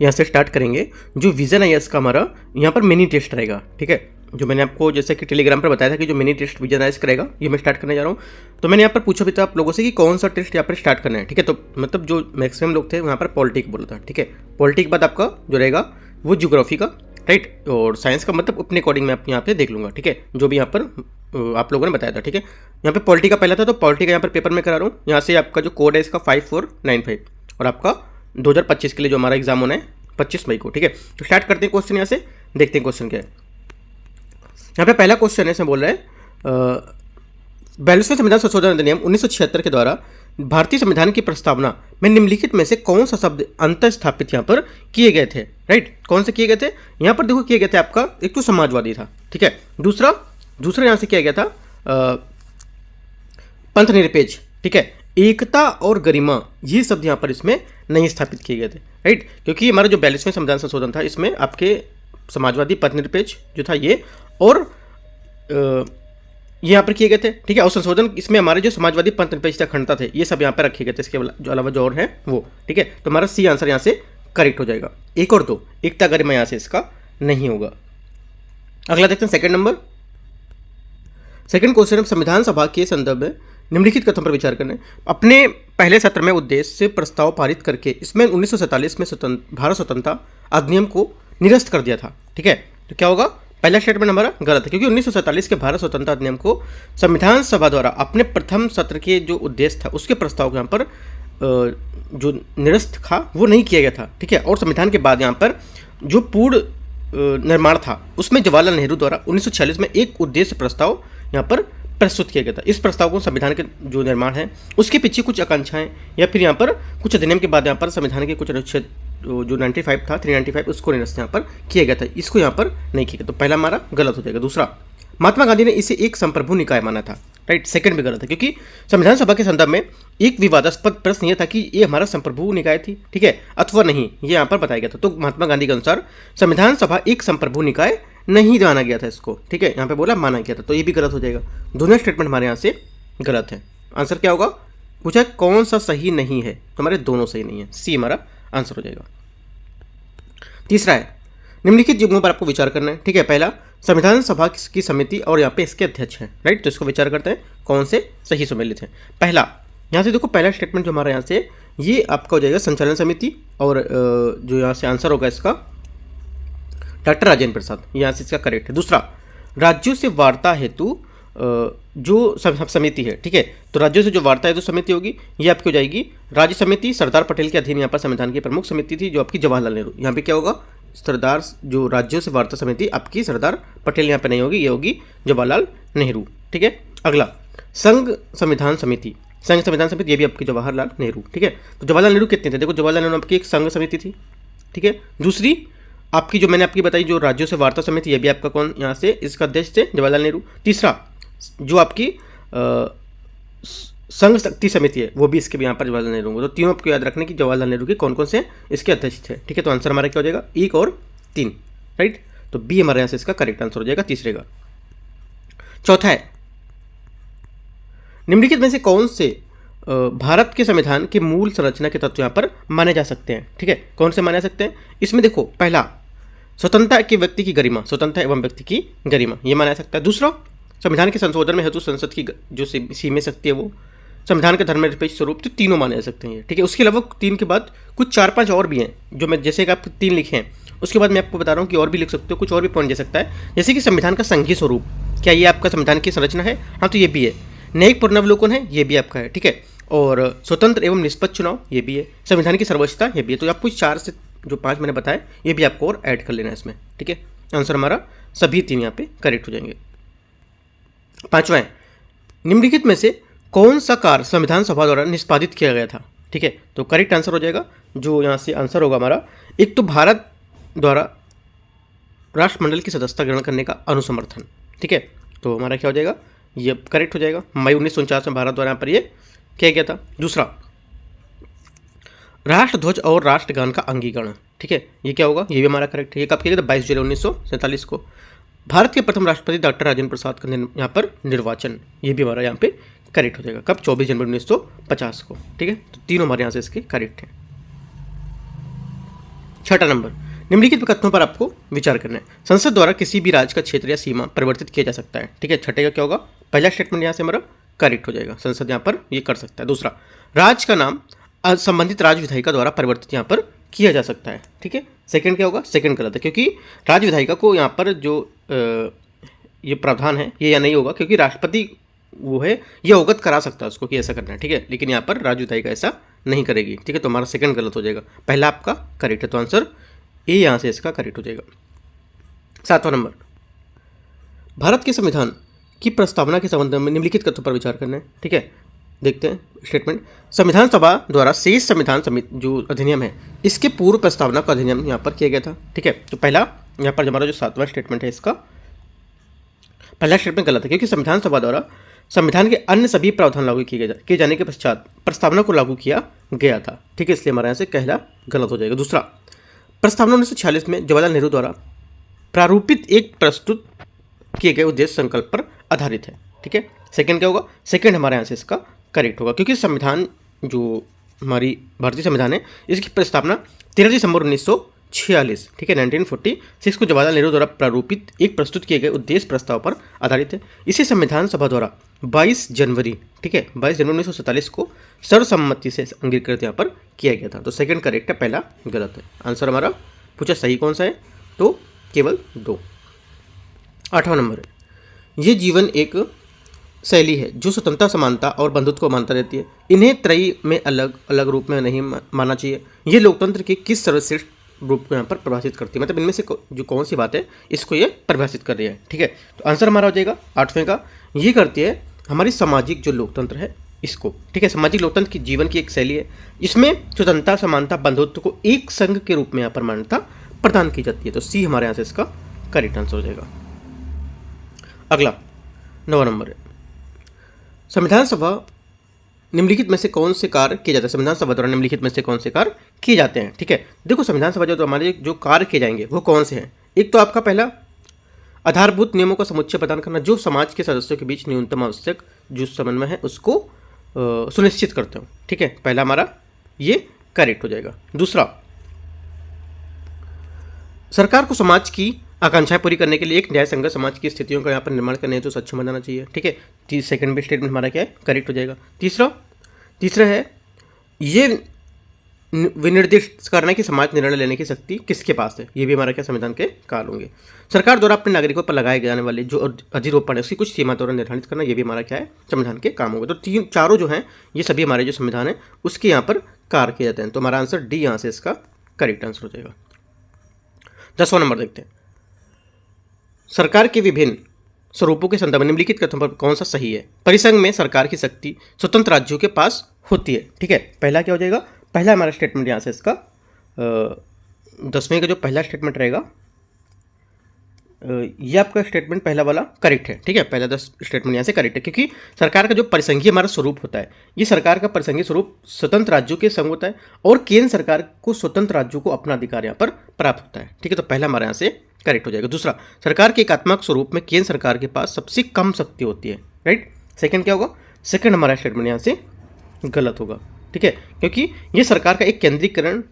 यहाँ से स्टार्ट करेंगे। जो विजन आईएएस का हमारा यहाँ पर मिनी टेस्ट रहेगा, ठीक है। जो मैंने आपको जैसे कि टेलीग्राम पर बताया था कि जो मिनी टेस्ट विजन आईएएस करेगा, ये मैं स्टार्ट करने जा रहा हूँ। तो मैंने यहाँ पर पूछा भी था आप लोगों से कि कौन सा टेस्ट यहाँ पर स्टार्ट करना है, ठीक है। तो मतलब जो मैक्सिमम लोग थे वहाँ पर पॉलिटिक बोला था, ठीक है। पॉलिटिक के बाद आपका जो रहेगा वो ज्योग्राफी का, राइट, और साइंस का मतलब अपने अकॉर्डिंग मैं यहाँ पे देख लूँगा, ठीक है, जो भी यहाँ पर आप लोगों ने बताया था, ठीक है। यहाँ पे पॉलिटी का पहला था, तो पॉलिटी का यहाँ पर पेपर में करा रहा हूँ। यहाँ से आपका जो कोड है इसका 5495 और आपका 2025 के लिए जो हमारा एग्जाम होना है 25 मई को, ठीक है। तो स्टार्ट करते हैं क्वेश्चन, यहाँ से देखते हैं क्वेश्चन क्या है। यहाँ पे पहला क्वेश्चन है, इसमें बोल रहे हैं 42वें संविधान संशोधन अधिनियम 1976 के द्वारा भारतीय संविधान की प्रस्तावना में निम्नलिखित में से कौन सा शब्द अंत स्थापित यहाँ पर किए गए थे, राइट। कौन से किए गए थे, यहाँ पर देखो किए गए थे आपका एक तो समाजवादी था, ठीक है। दूसरा यहाँ से किया गया था पंथ निरपेक्ष, ठीक है। एकता और गरिमा ये शब्द यहाँ पर इसमें नहीं स्थापित किए गए थे, राइट, क्योंकि हमारा जो 42वें संविधान संशोधन था इसमें आपके समाजवादी, पंथ निरपेक्ष जो था ये और ये यहाँ पर किए गए थे, ठीक है। और संशोधन इसमें हमारे जो समाजवादी, पंथ निरपेक्ष, अखंडता थे ये सब यहाँ पर रखे गए थे, इसके अलावा जो और है वो, ठीक है। तो हमारा सी आंसर यहाँ से करेक्ट हो जाएगा। एक और दो, एकता गरिमा यहाँ से इसका नहीं होगा। अगला देखते हैं सेकंड नंबर। सेकंड क्वेश्चन है संविधान सभा के संदर्भ में निम्नलिखित कथन पर विचार करना है। अपने पहले सत्र में उद्देश्य से प्रस्ताव पारित करके इसमें 1947 में भारत स्वतंत्रता अधिनियम को निरस्त कर दिया था, ठीक है। तो क्या होगा, पहला स्टेटमेंट हमारा गलत है, क्योंकि 1947 के भारत स्वतंत्रता अधिनियम को संविधान सभा द्वारा अपने प्रथम सत्र के जो उद्देश्य था उसके प्रस्ताव को यहाँ पर जो निरस्त था वो नहीं किया गया था, ठीक है। और संविधान के बाद यहाँ पर जो पूर्ण निर्माण था उसमें जवाहरलाल नेहरू द्वारा 1946 में एक उद्देश्य प्रस्ताव यहाँ पर प्रस्तुत किया गया था। इस प्रस्ताव को संविधान के जो निर्माण है उसके पीछे कुछ आकांक्षाएं या फिर यहाँ पर कुछ अधिनियम के बाद यहाँ पर संविधान के कुछ अनुच्छेद जो 95 था 395 उसको निरस्त यहाँ पर किया गया था, इसको यहाँ पर नहीं किया गया। तो पहला हमारा गलत हो जाएगा। दूसरा, महात्मा गांधी ने इसे एक संप्रभु निकाय माना था, राइट, सेकंड भी गलत है, क्योंकि संविधान सभा के संदर्भ में एक विवादास्पद प्रश्न यह था कि ये हमारा संप्रभु निकाय थी, ठीक है, अथवा नहीं, ये यहाँ पर बताया गया था। तो महात्मा गांधी के अनुसार संविधान सभा एक संप्रभु निकाय नहीं माना गया था इसको, ठीक है, यहाँ पे बोला माना गया था, तो ये भी गलत हो जाएगा। दोनों स्टेटमेंट हमारे यहाँ से गलत है। आंसर क्या होगा, पूछा कौन सा सही नहीं है, तो हमारे दोनों सही नहीं है, सी हमारा आंसर हो जाएगा। तीसरा है निम्नलिखित युग्मों पर आपको विचार करना है, ठीक है। पहला, संविधान सभा की समिति और यहाँ पे इसके अध्यक्ष हैं, राइट, तो इसको विचार करते हैं कौन से सही सम्मिलित हैं। पहला, यहाँ से देखो पहला स्टेटमेंट जो हमारा यहाँ से ये आपका हो जाएगा संचालन समिति, और जो यहाँ से आंसर होगा इसका डॉक्टर राजेंद्र प्रसाद, यहाँ से इसका करेक्ट है। दूसरा, राज्यों से वार्ता हेतु जो समिति है, ठीक है, तो राज्यों से जो वार्ता हेतु समिति होगी ये आपकी हो जाएगी राज्य समिति, सरदार पटेल के अधीन यहाँ पर संविधान की प्रमुख समिति थी जो आपकी जवाहरलाल नेहरू। यहाँ पे क्या होगा, सरदार जो राज्यों से वार्ता समिति आपकी सरदार पटेल यहाँ पे नहीं होगी, ये होगी जवाहरलाल नेहरू, ठीक है। अगला, संघ संविधान समिति, संघ संविधान समिति ये भी आपकी जवाहरलाल नेहरू, ठीक है। तो जवाहरलाल नेहरू कितने थे, देखो जवाहरलाल नेहरू आपकी एक संघ समिति थी, ठीक है। दूसरी आपकी जो मैंने आपकी बताई जो राज्यों से वार्ता समिति ये भी आपका कौन यहाँ से इसका अध्यक्ष थे जवाहरलाल नेहरू। तीसरा, जो आपकी संघ शक्ति समिति है वो भी इसके भी यहाँ पर जवाहरलाल नेहरू होंगे। तो तीनों आपको याद रखने की जवाहरलाल नेहरू के कौन कौन से इसके अध्यक्ष थे, ठीक है। तो आंसर हमारा क्या हो जाएगा, 1 और 3, राइट, तो बी हमारे यहाँ से इसका करेक्ट आंसर हो जाएगा तीसरे का। चौथा है निम्नलिखित में से कौन से भारत के संविधान के मूल संरचना के तत्व यहाँ पर माने जा सकते हैं, ठीक है, कौन से माने जा सकते हैं। इसमें देखो पहला, स्वतंत्रता के व्यक्ति की गरिमा, स्वतंत्रता एवं व्यक्ति की गरिमा ये माना जा सकता है। दूसरा, संविधान के संशोधन में हेतु संसद की जो सीमित शक्ति है वो, संविधान के धर्मनिरपेक्ष स्वरूप, तो तीनों माने जा सकते हैं, ठीक है। उसके अलावा 3 के बाद कुछ 4-5 और भी हैं जो मैं जैसे कि आप 3 लिखे हैं उसके बाद मैं आपको बता रहा हूँ कि और भी लिख सकते हो, कुछ और भी पॉइंट दे सकता है, जैसे कि संविधान का संघीय स्वरूप, क्या ये आपका संविधान की संरचना है, हाँ तो ये भी है। न्यायिक पुनर्वलोकन है ये भी आपका है, ठीक है। और स्वतंत्र एवं निष्पक्ष चुनाव ये भी है। संविधान की सर्वोच्चता ये भी है। तो आपको 4 से जो 5 मैंने बताया ये भी आपको और ऐड कर लेना है इसमें, ठीक है। आंसर हमारा सभी 3 यहाँ पे करेक्ट हो जाएंगे। पांचवा है निम्नलिखित में से कौन सा कार्य संविधान सभा द्वारा निष्पादित किया गया था, ठीक है। तो करेक्ट आंसर हो जाएगा जो यहाँ से आंसर होगा हमारा, एक तो भारत द्वारा राष्ट्रमंडल की सदस्यता ग्रहण करने का अनुसमर्थन, ठीक है, तो हमारा क्या हो जाएगा, ये करेक्ट हो जाएगा। मई 1949 में भारत द्वारा यहाँ पर ये किया गया था। दूसरा, राष्ट्रध्वज और राष्ट्रगान का अंगीकरण, ठीक है, ये क्या होगा, ये भी हमारा करेक्ट है। ये कब किया गया था, 22 जुलाई 1947 को। भारत के प्रथम राष्ट्रपति डॉक्टर राजेंद्र प्रसाद का यहाँ पर निर्वाचन, ये भी हमारा यहाँ पे करेक्ट हो जाएगा। कब, 24 जनवरी 1950 को, ठीक है। तो तीनों हमारे यहाँ से इसके करेक्ट हैं। छठा नंबर, निम्नलिखित कथनों पर आपको विचार करना है। संसद द्वारा किसी भी राज्य का क्षेत्र या सीमा परिवर्तित किया जा सकता है। ठीक है, छठे का क्या होगा, पहला स्टेटमेंट यहाँ से हमारा करेक्ट हो जाएगा, संसद यहाँ पर ये कर सकता है। दूसरा, राज्य का नाम संबंधित राज्य विधायिका द्वारा परिवर्तित यहाँ पर किया जा सकता है। ठीक है, सेकंड क्या होगा, सेकंड गलत है, क्योंकि राज्य विधायिका को यहाँ पर जो ये प्रावधान है ये या नहीं होगा, क्योंकि राष्ट्रपति वो है ये अवगत करा सकता है उसको कि ऐसा करना है। ठीक है, लेकिन यहाँ पर राज्य विधायिका ऐसा नहीं करेगी। ठीक है, तो हमारा सेकंड गलत हो जाएगा, पहला आपका करेक्ट है, तो आंसर ए यहाँ से इसका करेक्ट हो जाएगा। सातवां नंबर, भारत के संविधान की प्रस्तावना के संबंध में निम्नलिखित तथ्यों पर विचार करना है। ठीक है, देखते हैं स्टेटमेंट। संविधान सभा द्वारा शेष संविधान समिति जो अधिनियम है इसके पूर्व प्रस्तावना का अधिनियम यहाँ पर किया गया था। ठीक है, तो पहला यहाँ पर हमारा जो सातवां स्टेटमेंट है इसका पहला स्टेटमेंट गलत है, क्योंकि संविधान सभा द्वारा संविधान के अन्य सभी प्रावधान लागू किए जाने के पश्चात प्रस्तावना को लागू किया गया था। ठीक है, इसलिए हमारे यहाँ से पहला गलत हो जाएगा। दूसरा, प्रस्तावना 1946 में जवाहरलाल नेहरू द्वारा प्रारूपित एक प्रस्तुत किए गए उद्देश्य संकल्प पर आधारित है। ठीक है, सेकंड क्या होगा, सेकंड हमारे यहाँ से इसका करेक्ट होगा, क्योंकि संविधान जो हमारी भारतीय संविधान है इसकी प्रस्तावना 13 दिसंबर 1946 ठीक है 1946 को जवाहरलाल नेहरू द्वारा प्रारूपित एक प्रस्तुत किए गए उद्देश्य प्रस्ताव पर आधारित है। इसे संविधान सभा द्वारा 22 जनवरी ठीक है 22 जनवरी 1947 को सर्वसम्मति से अंगीकृत यहाँ पर किया गया था। तो सेकंड करेक्ट है, पहला गलत है। आंसर हमारा पूछा सही कौन सा है, तो केवल 2। 8वां नंबर है, ये जीवन एक शैली है जो स्वतंत्रता, समानता और बंधुत्व को मान्यता देती है। इन्हें त्रयी में अलग अलग रूप में नहीं मानना चाहिए। ये लोकतंत्र के किस सर्वश्रेष्ठ रूप को यहाँ पर परिभाषित करती है, मतलब इनमें से जो कौन सी बात है इसको ये परिभाषित कर रही है। ठीक है, तो आंसर हमारा हो जाएगा 8वें का, ये करती है हमारी सामाजिक जो लोकतंत्र है इसको। ठीक है, सामाजिक लोकतंत्र की जीवन की एक शैली है, इसमें स्वतंत्रता, समानता, बंधुत्व को एक संघ के रूप में यहाँ पर मान्यता प्रदान की जाती है। तो सी हमारे यहाँ से इसका करेक्ट आंसर हो जाएगा। अगला 9वां नंबर है, संविधान सभा निम्नलिखित में से कौन से कार्य किए जाते हैं। संविधान सभा द्वारा निम्नलिखित में से कौन से कार्य किए जाते हैं। ठीक है, देखो संविधान सभा जो हमारे जो कार्य किए जाएंगे वो कौन से हैं। एक तो आपका पहला आधारभूत नियमों का समुच्चय प्रदान करना, जो समाज के सदस्यों के बीच न्यूनतम आवश्यक जो समन्वय है उसको सुनिश्चित करते हो। ठीक है, पहला हमारा ये करेक्ट हो जाएगा। दूसरा, सरकार को समाज की आकांक्षाएं पूरी करने के लिए एक न्याय संगत समाज की स्थितियों का यहाँ पर निर्माण करने हेतु सक्षम बनाना चाहिए। ठीक है, सेकंड भी स्टेटमेंट हमारा क्या है, करेक्ट हो जाएगा। तीसरा है, ये विनिर्दिष्ट करना कि समाज निर्णय लेने की शक्ति किसके पास है, ये भी हमारा क्या संविधान के कार्य होंगे। सरकार द्वारा अपने नागरिकों पर लगाए जाने वाले जो अधिरोपण है उसकी कुछ सीमा द्वारा निर्धारित करना, ये भी हमारा क्या है संविधान के काम होगा। तो चारों जो हैं ये सभी हमारे जो संविधान है उसके यहाँ पर कार्य किए जाते हैं। तो हमारा आंसर डी यहाँ से इसका करेक्ट आंसर हो जाएगा। 10वां नंबर देखते हैं, सरकार के विभिन्न स्वरूपों के संदर्भ में निम्नलिखित कथनों पर कौन सा सही है। परिसंघ में सरकार की शक्ति स्वतंत्र राज्यों के पास होती है। ठीक है, पहला क्या हो जाएगा, पहला हमारा स्टेटमेंट यहाँ से इसका 10वें का जो पहला स्टेटमेंट रहेगा ये आपका स्टेटमेंट पहला वाला करेक्ट है। ठीक है, पहला 10 स्टेटमेंट यहाँ से करेक्ट है, क्योंकि सरकार का जो परिसंघीय हमारा स्वरूप होता है ये सरकार का परिसंघीय स्वरूप स्वतंत्र राज्यों के संग होता है और केंद्र सरकार को स्वतंत्र राज्यों को अपना अधिकार यहाँ पर प्राप्त होता है। ठीक है, तो पहला हमारे यहाँ से करेक्ट हो जाएगा। दूसरा, सरकार के एकात्मक स्वरूप में केंद्र सरकार के पास सबसे कम शक्ति होती है। राइट, सेकंड क्या होगा, सेकंड हमारा स्टेटमेंट यहाँ से गलत होगा। ठीक है, क्योंकि ये सरकार का एक केंद्रीकरण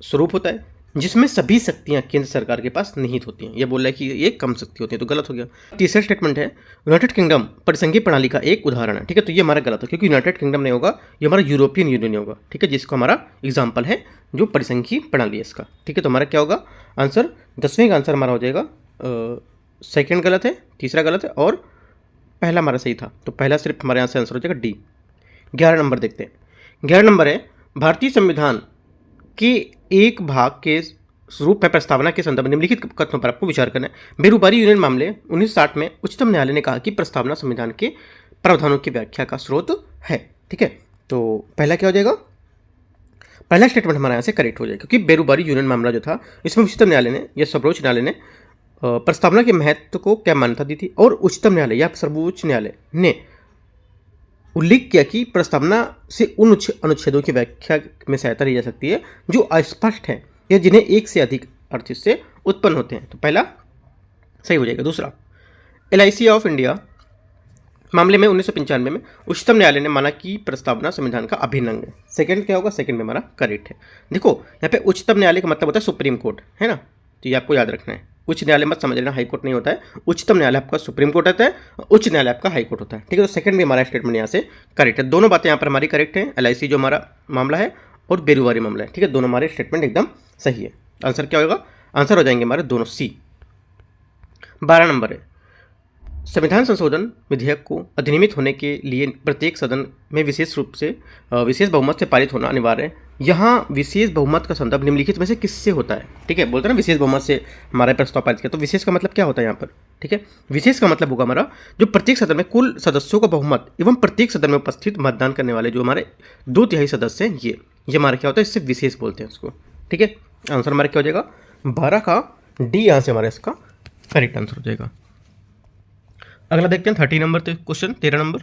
स्वरूप होता है जिसमें सभी शक्तियां केंद्र सरकार के पास निहित होती हैं। ये बोल रहा है कि ये कम शक्ति होती है, तो गलत हो गया। तीसरा स्टेटमेंट है, यूनाइटेड किंगडम परिसंघीय प्रणाली का एक उदाहरण है। ठीक है, तो ये हमारा गलत है, क्योंकि यूनाइटेड किंगडम नहीं होगा, ये हमारा यूरोपियन यूनियन होगा। ठीक है, जिसको हमारा एग्जाम्पल है जो परिसंघीय प्रणाली है इसका। ठीक है, तो हमारा क्या होगा आंसर, 10वें का आंसर हमारा हो जाएगा सेकेंड गलत है, तीसरा गलत है और पहला हमारा सही था, तो पहला सिर्फ हमारे यहाँ से आंसर हो जाएगा डी। 11 नंबर देखते हैं, 11 नंबर है, भारतीय संविधान के एक भाग के स्वरूप में प्रस्तावना के संदर्भ में निम्नलिखित कथनों पर आपको विचार करना है। बेरोजगारी यूनियन मामले 1960 में उच्चतम न्यायालय ने कहा कि प्रस्तावना संविधान के प्रावधानों की व्याख्या का स्रोत है। ठीक है, तो पहला क्या हो जाएगा, पहला स्टेटमेंट हमारे यहाँ से करेक्ट हो जाएगा, क्योंकि बेरोजगारी यूनियन मामला जो था इसमें उच्चतम न्यायालय ने या सर्वोच्च न्यायालय ने प्रस्तावना के महत्व को क्या मान्यता दी थी, और उच्चतम न्यायालय या सर्वोच्च न्यायालय ने उल्लेख किया कि प्रस्तावना से उन अनुच्छेदों की व्याख्या में सहायता ली जा सकती है जो अस्पष्ट हैं या जिन्हें एक से अधिक अर्थ से उत्पन्न होते हैं। तो पहला सही हो जाएगा। दूसरा, LIC ऑफ इंडिया मामले में 1995 में उच्चतम न्यायालय ने माना कि प्रस्तावना संविधान का अभिन्न अंग है। सेकंड क्या होगा? सेकंड में हमारा करेक्ट है। देखो यहाँ पे उच्चतम न्यायालय का मतलब होता है सुप्रीम कोर्ट, है ना, तो ये आपको याद रखना है। उच्च न्यायालय मत समझ लेना हाई कोर्ट नहीं होता है, उच्चतम न्यायालय आपका सुप्रीम कोर्ट होता है, उच्च न्यायालय आपका हाई कोर्ट होता है, ठीक है। तो सेकंड भी हमारा स्टेटमेंट यहाँ से करेक्ट है। दोनों बातें यहाँ पर हमारी करेक्ट है, LIC जो हमारा मामला है और बेरुवारी मामला है, ठीक है, दोनों हमारे स्टेटमेंट एकदम सही है। आंसर क्या होगा? आंसर हो जाएंगे हमारे दोनों C। 12 नंबर है, संविधान संशोधन विधेयक को अधिनियमित होने के लिए प्रत्येक सदन में विशेष बहुमत से पारित होना अनिवार्य है। यहाँ विशेष बहुमत का संदर्भ निम्नलिखित में से किससे होता है? ठीक है, बोलते हैं ना विशेष बहुमत से हमारा प्रस्ताव पारित किया, तो विशेष का मतलब क्या होता है यहाँ पर? ठीक है, विशेष का मतलब होगा हमारा जो प्रत्येक सदन में कुल सदस्यों का बहुमत एवं प्रत्येक सदन में उपस्थित मतदान करने वाले जो हमारे 2/3 सदस्य हैं, ये हमारा क्या होता है, इससे विशेष बोलते हैं उसको। ठीक है, आंसर हमारा क्या हो जाएगा? 12 का D यहाँ से हमारा इसका करेक्ट आंसर हो जाएगा। अगला देखते हैं 30 नंबर क्वेश्चन, 13 नंबर।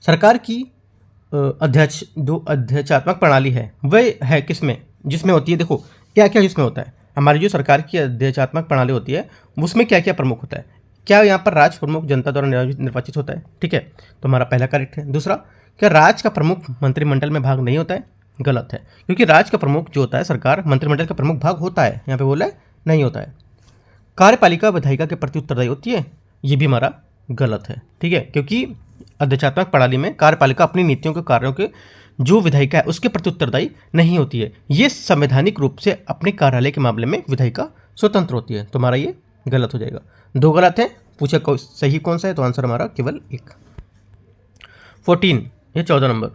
सरकार की अध्यक्षात्मक प्रणाली है वह है किसमें? जिसमें होती है, देखो क्या क्या जिसमें होता है, हमारी जो सरकार की अध्यक्षात्मक प्रणाली होती है उसमें क्या क्या प्रमुख होता है? क्या यहाँ पर राष्ट्र प्रमुख जनता द्वारा निर्वाचित होता है? ठीक है, तो हमारा पहला करेक्ट है। दूसरा, क्या राज्य का प्रमुख मंत्रिमंडल में भाग नहीं होता है? गलत है, क्योंकि राज्य का प्रमुख जो होता है सरकार मंत्रिमंडल का प्रमुख भाग होता है, यहाँ पे बोला है नहीं होता है। कार्यपालिका विधायिका के प्रति उत्तरदायी होती है, ये भी हमारा गलत है। ठीक है, क्योंकि अध्यक्षात्मक प्रणाली में कार्यपालिका अपनी नीतियों के कार्यों के जो विधायिका है उसके प्रति उत्तरदायी नहीं होती है। ये संवैधानिक रूप से अपने कार्यालय के मामले में विधायिका स्वतंत्र होती है, तो हमारा ये गलत हो जाएगा। 2 गलत है, पूछे सही कौन सा है, तो आंसर हमारा केवल 1। 14 ये 14 नंबर,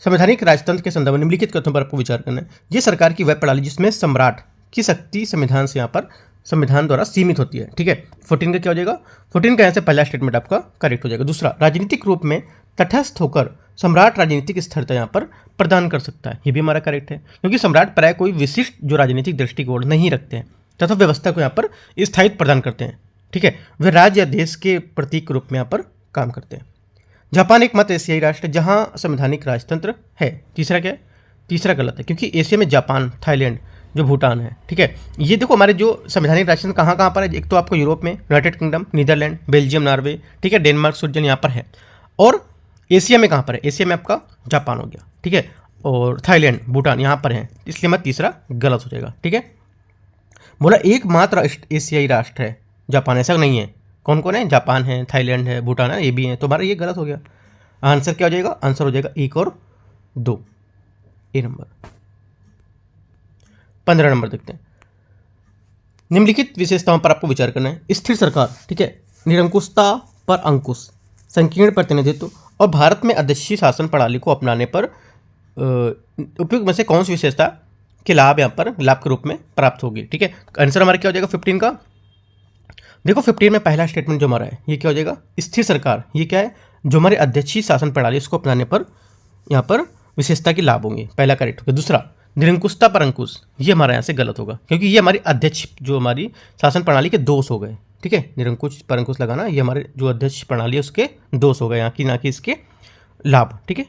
संवैधानिक राजतंत्र के संदर्भ में निम्नलिखित कथनों पर आपको विचार करना है। ये सरकार की वह प्रणाली जिसमें सम्राट की शक्ति संविधान से यहाँ पर संविधान द्वारा सीमित होती है। ठीक है, 14 का क्या हो जाएगा? 14 का यहाँ से पहला स्टेटमेंट आपका करेक्ट हो जाएगा। दूसरा, राजनीतिक रूप में तटस्थ होकर सम्राट राजनीतिक स्थिरता यहाँ पर प्रदान कर सकता है, ये भी हमारा करेक्ट है, क्योंकि सम्राट प्राय कोई विशिष्ट जो राजनीतिक दृष्टिकोण नहीं रखते हैं तथा व्यवस्था को यहाँ पर स्थायित्व प्रदान करते हैं। ठीक है, वे राज्य या देश के प्रतीक रूप में यहाँ पर काम करते हैं। जापान एक मध्य एशियाई राष्ट्र है जहाँ संवैधानिक राजतंत्र है। तीसरा क्या है? तीसरा गलत है, क्योंकि एशिया में जापान, थाईलैंड, जो भूटान है, ठीक है, ये देखो हमारे जो संवैधानिक राजतंत्र कहाँ कहाँ पर है। एक तो आपको यूरोप में United Kingdom, Netherlands, Belgium, Norway, ठीक है, डेनमार्क, स्विट्जरलैंड यहाँ पर है। और एशिया में कहाँ पर है? एशिया में आपका जापान हो गया, ठीक है, और थाईलैंड, भूटान यहाँ पर है, इसलिए हमारा तीसरा गलत हो जाएगा। ठीक है, बोला एकमात्र एशियाई राष्ट्र है जापान, ऐसा नहीं है। कौन कौन है? जापान है, थाईलैंड है, भूटान है, ये भी है, तो हमारा ये गलत हो गया। आंसर क्या हो जाएगा? आंसर हो जाएगा 1 और 2, ए नंबर। 15 नंबर देखते हैं, निम्नलिखित विशेषताओं पर आपको विचार करना है। स्थिर सरकार, ठीक है, निरंकुशता पर अंकुश, संकीर्ण प्रतिनिधित्व और भारत में अध्यक्षीय शासन प्रणाली को अपनाने पर उपयुक्त में से कौन सी विशेषता के लाभ यहाँ पर लाभ के रूप में प्राप्त होगी? ठीक है, आंसर हमारा क्या हो जाएगा 15 का? देखो 15 में पहला स्टेटमेंट जो हमारा है ये क्या हो जाएगा? स्थिर सरकार, ये क्या है? जो हमारे अध्यक्षीय शासन प्रणाली उसको अपनाने पर यहाँ पर विशेषता के लाभ होंगे, पहला करेक्ट होगा। दूसरा, निरंकुशता पर अंकुश, ये हमारा यहाँ से गलत होगा, क्योंकि ये हमारी अध्यक्ष जो हमारी शासन प्रणाली के दोष हो गए। ठीक है, निरंकुश पर अंकुश लगाना, ये हमारे जो अध्यक्ष प्रणाली है उसके दोष हो गए यहाँ की, ना कि इसके लाभ। ठीक है,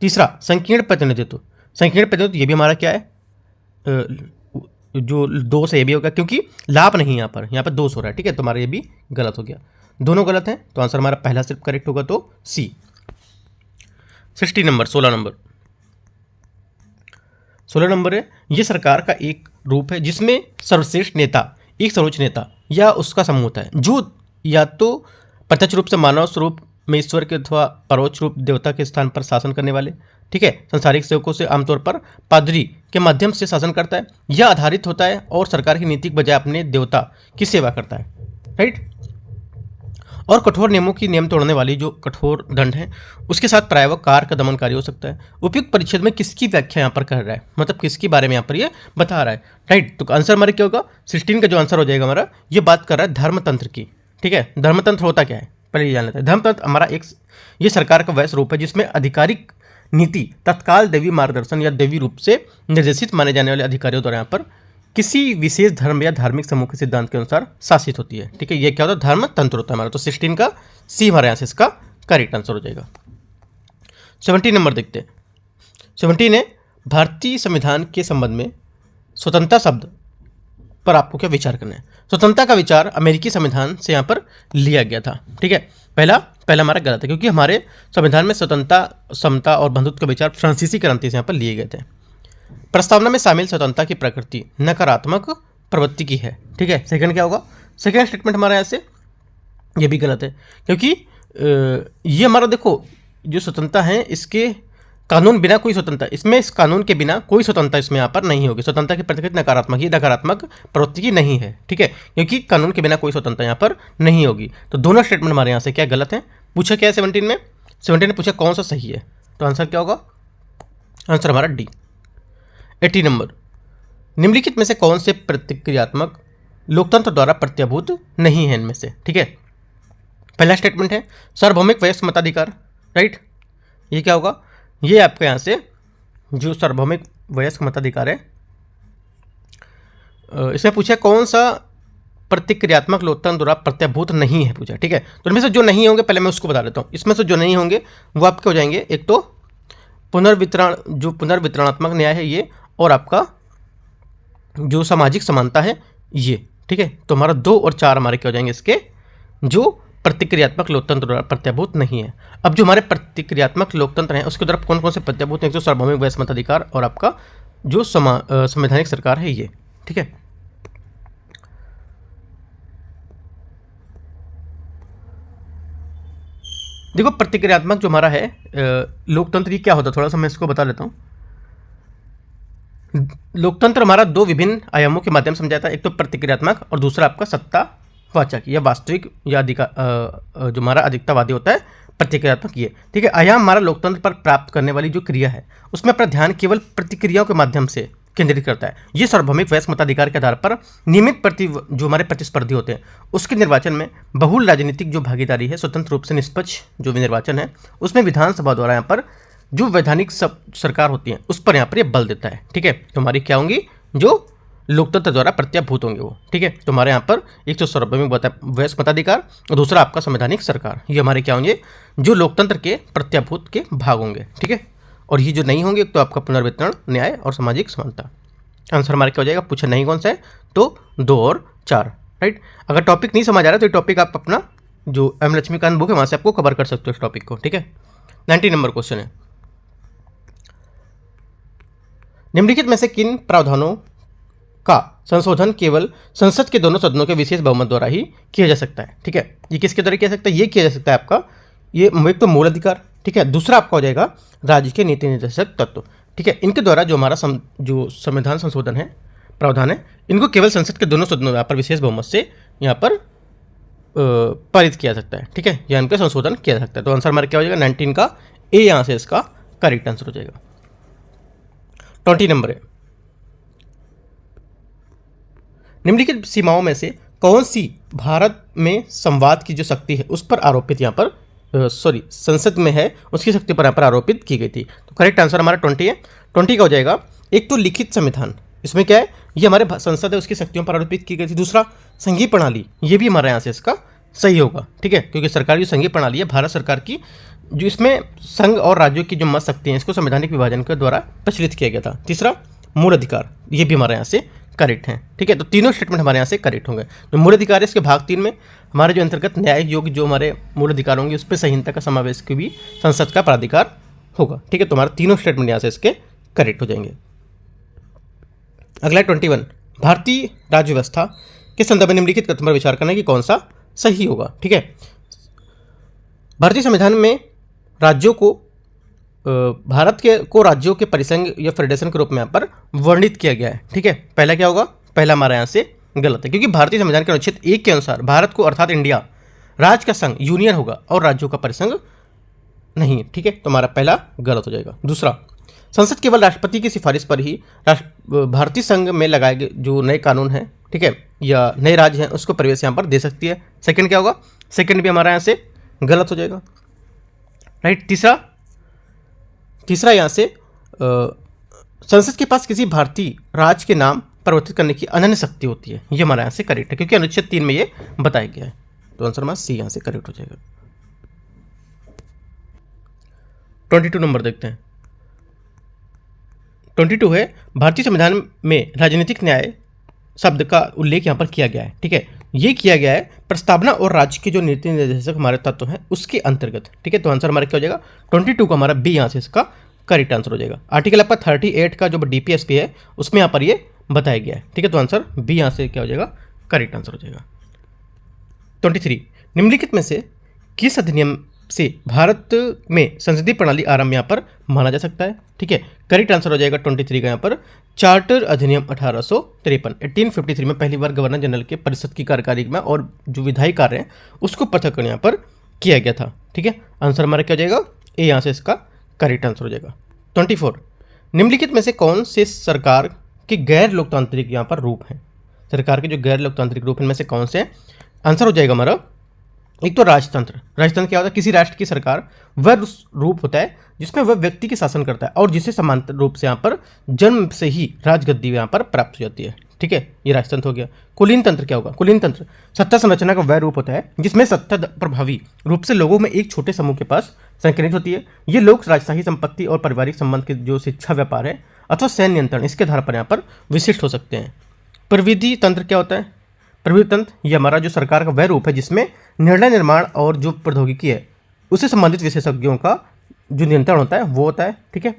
तीसरा, संकीर्ण प्रतिनिधित्व, संकीर्ण प्रतिनिधित्व ये भी हमारा क्या है? जो दोष है ये भी होगा, क्योंकि लाभ नहीं यहाँ पर दोष हो रहा है। ठीक है, तो हमारा ये भी गलत हो गया, दोनों गलत हैं, तो आंसर हमारा पहला सिर्फ करेक्ट होगा, तो C। 16 नंबर, 16 नंबर, 16 नंबर है, ये सरकार का एक रूप है जिसमें सर्वश्रेष्ठ नेता एक सर्वोच्च नेता या उसका समूह होता है, जो या तो प्रत्यक्ष रूप से मानव स्वरूप में ईश्वर के अथवा परोक्ष रूप देवता के स्थान पर शासन करने वाले, ठीक है, संसारिक सेवकों से आमतौर पर पादरी के माध्यम से शासन करता है, यह आधारित होता है और सरकार की नीति के बजाय अपने देवता की सेवा करता है। राइट, और कठोर नियमों की नियम तोड़ने वाली जो कठोर दंड है उसके साथ प्राय वह कार का दमनकारी हो सकता है। उपयुक्त परिच्छेद में किसकी व्याख्या यहाँ पर कर रहा है, मतलब किसके बारे में यहाँ पर ये बता रहा है। राइट, तो आंसर हमारा क्या होगा? 16 का जो आंसर हो जाएगा हमारा, ये बात कर रहा है धर्मतंत्र की। ठीक है, धर्मतंत्र होता क्या है पहले ये जान लेते हैं। धर्मतंत्र हमारा एक ये सरकार का वह स्वरूप है जिसमें आधिकारिक नीति तत्काल दैवी मार्गदर्शन या दैवी रूप से निर्देशित माने जाने वाले अधिकारियों द्वारा यहाँ पर किसी विशेष धर्म या धार्मिक समूह के सिद्धांत के अनुसार शासित होती है। ठीक है, ये क्या होता है? धर्म तंत्र होता है हमारा, तो 16 का C हमारे यहाँ से इसका करेक्ट आंसर हो जाएगा। 17 नंबर देखते हैं, 17 है, भारतीय संविधान के संबंध में स्वतंत्रता शब्द पर आपको क्या विचार करना है। स्वतंत्रता का विचार अमेरिकी संविधान से यहाँ पर लिया गया था। ठीक है, पहला हमारा गलत है, क्योंकि हमारे संविधान में स्वतंत्रता, समता और बंधुत्व के विचार फ्रांसीसी क्रांति से यहाँ पर लिए गए थे। प्रस्तावना में शामिल स्वतंत्रता की प्रकृति नकारात्मक प्रवृत्ति की है। ठीक है, सेकंड क्या होगा? सेकंड स्टेटमेंट हमारा यहाँ से ये भी गलत है, क्योंकि ये हमारा देखो जो स्वतंत्रता है इसके कानून बिना कोई स्वतंत्रता, इसमें इस कानून के बिना कोई स्वतंत्रता इसमें यहाँ पर नहीं होगी। स्वतंत्रता की प्रकृति नकारात्मक, ये नकारात्मक प्रवृत्ति की नहीं है। ठीक है, क्योंकि कानून के बिना कोई स्वतंत्रता यहाँ पर नहीं होगी। तो दोनों स्टेटमेंट हमारे यहाँ से क्या गलत है? पूछा क्या है 17 में? 17 ने पूछा कौन सा सही है, तो आंसर क्या होगा? आंसर हमारा डी। 80 नंबर, निम्नलिखित में से कौन से प्रतिक्रियात्मक लोकतंत्र द्वारा प्रत्याभूत नहीं है इनमें से? ठीक है, पहला स्टेटमेंट है सार्वभौमिक वयस्क मताधिकार, राइट। ये क्या होगा? ये आपके यहाँ से जो सार्वभौमिक वयस्क मताधिकार है, इसमें पूछा कौन सा प्रतिक्रियात्मक लोकतंत्र द्वारा प्रत्याभूत नहीं है पूछा। ठीक है, तो इनमें से जो नहीं होंगे पहले मैं उसको बता देता हूँ। इसमें से जो नहीं होंगे वो आपके हो जाएंगे, एक तो पुनर्वितरणात्मक न्याय है ये, और आपका जो सामाजिक समानता है ये। ठीक है, तो हमारा 2 और 4 हमारे क्या हो जाएंगे इसके, जो प्रतिक्रियात्मक लोकतंत्र द्वारा प्रत्याभूत नहीं है। अब जो हमारे प्रतिक्रियात्मक लोकतंत्र हैं उसके द्वारा कौन कौन से प्रत्याभूत हैं? एक तो सार्वभौमिक वयस्क मताधिकार और आपका जो संवैधानिक सरकार है ये। ठीक है, देखो प्रतिक्रियात्मक जो हमारा है लोकतंत्र, ये क्या होता है थोड़ा सा मैं इसको बता देता हूँ। लोकतंत्र हमारा 2 विभिन्न आयामों के माध्यम से समझा जाता है, एक तो प्रतिक्रियात्मक और दूसरा आपका सत्तावाचक या वास्तविक या जो हमारा अधिकतावादी होता है प्रतिक्रियात्मक ये। ठीक है, आयाम हमारा लोकतंत्र पर प्राप्त करने वाली जो क्रिया है उसमें अपना ध्यान केवल प्रतिक्रियाओं के माध्यम से केंद्रित करता है। ये सार्वभौमिक वयस्क मताधिकार के आधार पर नियमित जो हमारे प्रतिस्पर्धी होते हैं उसके निर्वाचन में बहुल राजनीतिक जो भागीदारी है, स्वतंत्र रूप से निष्पक्ष जो भी निर्वाचन है उसमें विधानसभा द्वारा यहाँ पर जो वैधानिक सरकार होती है उस पर यहाँ पर ये बल देता है। ठीक है, तो हमारी क्या होंगी, जो लोकतंत्र द्वारा प्रत्याभूत होंगे वो। ठीक है, तो हमारे यहाँ पर एक तो सार्वभौमिक वयस्क मताधिकार और दूसरा आपका संवैधानिक सरकार, ये हमारे क्या होंगे, जो लोकतंत्र के प्रत्याभूत के भाग होंगे। ठीक है, और ये जो नहीं होंगे तो आपका पुनर्वितरण न्याय और सामाजिक समानता। आंसर हमारा क्या हो जाएगा? पूछा नहीं कौन सा है, तो 2 और 4, राइट। अगर टॉपिक नहीं समझ आ रहा है तो ये टॉपिक आप अपना जो एम लक्ष्मीकांत बुक है वहाँ से आपको कवर कर सकते हो इस टॉपिक को। ठीक है, 90 नंबर क्वेश्चन है, निम्नलिखित में से किन प्रावधानों का संशोधन केवल संसद के दोनों सदनों के विशेष बहुमत द्वारा ही किया जा सकता है? ठीक है, ये किसके द्वारा किया जा सकता है? ये किया जा सकता है आपका, ये एक तो मूल अधिकार, ठीक है, दूसरा आपका हो जाएगा राज्य के नीति निर्देशक तत्व। ठीक है, इनके द्वारा जो हमारा जो संविधान संशोधन है, प्रावधान है, इनको केवल संसद के दोनों सदनों पर विशेष बहुमत से यहाँ पर पारित किया जा सकता है। ठीक है, या इनका संशोधन किया जा सकता है। तो आंसर हमारा क्या हो जाएगा? 19 का ए यहाँ से इसका करेक्ट आंसर हो जाएगा। 20 नंबर है, निम्नलिखित सीमाओं में से कौन सी भारत में संवाद की जो शक्ति है उस पर आरोपित यहाँ पर संसद में है उसकी शक्ति पर यहाँ पर आरोपित की गई थी? तो करेक्ट आंसर हमारा 20 है। 20 का हो जाएगा, एक तो लिखित संविधान, इसमें क्या है, ये हमारे संसद है उसकी शक्तियों पर आरोपित की गई थी। दूसरा संघीय प्रणाली, ये भी हमारे यहाँ से इसका सही होगा। ठीक है, क्योंकि सरकार जो संघीय प्रणाली है भारत सरकार की, जो इसमें संघ और राज्यों की जो मत शक्ति है इसको संवैधानिक विभाजन के द्वारा प्रचलित किया गया था। तीसरा मूल अधिकार, ये भी हमारे यहाँ से करेक्ट है। ठीक है, तो तीनों स्टेटमेंट हमारे यहाँ से करेक्ट होंगे। जो मूल अधिकार है इसके भाग 3 में हमारे जो अंतर्गत न्याय योग्य जो हमारे मूल अधिकार होंगे उस पर संहिता का समावेश की भी संसद का प्राधिकार होगा। ठीक है, तो हमारे तीनों स्टेटमेंट यहाँ से इसके करेक्ट हो जाएंगे। अगला 21, भारतीय राज्य व्यवस्था के संदर्भ में निम्नलिखित कथन पर विचार करना कि कौन सा सही होगा। ठीक है, भारतीय संविधान में राज्यों को भारत के राज्यों के परिसंघ या फेडरेशन के रूप में यहाँ पर वर्णित किया गया है। ठीक है, पहला क्या होगा? पहला हमारा यहाँ से गलत है, क्योंकि भारतीय संविधान के अनुच्छेद 1 के अनुसार भारत को अर्थात इंडिया राज्य का संघ यूनियन होगा और राज्यों का परिसंघ नहीं। ठीक है, तो हमारा पहला गलत हो जाएगा। दूसरा, संसद केवल राष्ट्रपति की सिफारिश पर ही भारतीय संघ में लगाए गए जो नए कानून हैं, ठीक है, या नए राज्य हैं उसको प्रवेश यहाँ पर दे सकती है। सेकंड क्या होगा? सेकंड भी हमारा यहाँ से गलत हो जाएगा, राइट। तीसरा यहाँ से संसद के पास किसी भारतीय राज्य के नाम परिवर्तित करने की अनन्य शक्ति होती है, ये हमारे यहाँ से करेक्ट है, क्योंकि अनुच्छेद 3 में ये बताया गया है। तो आंसर हमारा सी यहाँ से करेक्ट हो जाएगा। 22 नंबर देखते हैं। 22 है, भारतीय संविधान में राजनीतिक न्याय शब्द का उल्लेख यहाँ पर किया गया है। ठीक है, ये किया गया है प्रस्तावना और राज्य के जो नीति निर्देशक हमारे तत्व हैं उसके अंतर्गत। ठीक है, तो आंसर हमारा क्या हो जाएगा 22 का हमारा बी यहाँ से इसका करेक्ट आंसर हो जाएगा। आर्टिकल आपका 38 का जो डीपीएसपी है उसमें यहाँ पर ये बताया गया है। ठीक है, तो आंसर बी यहाँ से क्या हो जाएगा करेक्ट आंसर हो जाएगा। 23 निम्नलिखित में से किस अधिनियम से भारत में संसदीय प्रणाली आरंभ यहाँ पर माना जा सकता है। ठीक है, करेक्ट आंसर हो जाएगा 23 का यहाँ पर चार्टर अधिनियम 1853 में पहली बार गवर्नर जनरल के परिषद की कार्यकारिणी में और जो विधायी कार्य हैं उसको पृथक यहाँ पर किया गया था। ठीक है, आंसर हमारा क्या हो जाएगा ए यहाँ से इसका करेक्ट आंसर हो जाएगा। 24 निम्नलिखित में से कौन से सरकार के गैर लोकतांत्रिक यहाँ पर रूप हैं। सरकार के जो गैर लोकतांत्रिक रूप इनमें से कौन से हैं, आंसर हो जाएगा हमारा एक तो राजतंत्र। राजतंत्र क्या होता है, किसी राष्ट्र की सरकार वह रूप होता है जिसमें वह व्यक्ति के शासन करता है और जिसे समांतर रूप से यहाँ पर जन्म से ही राजगद्दी यहाँ पर प्राप्त हो जाती है। ठीक है, ये राजतंत्र हो गया। कुलीन तंत्र क्या होगा, कुलीन तंत्र सत्ता संरचना का वह रूप होता है जिसमें सत्ता प्रभावी रूप से लोगों में एक छोटे समूह के पास संकेंद्रित होती है। ये लोग राजशाही संपत्ति और पारिवारिक संबंध के जो शिक्षा व्यापार है अथवा सैन्य नियंत्रण इसके आधार पर यहाँ पर विशिष्ट हो सकते हैं। प्रविधि तंत्र क्या होता है, प्रविधि तंत्र ये हमारा जो सरकार का वह रूप है जिसमें निर्णय निर्माण और जो प्रौद्योगिकी है उससे संबंधित विशेषज्ञों का जो नियंत्रण होता है वो होता है। ठीक है,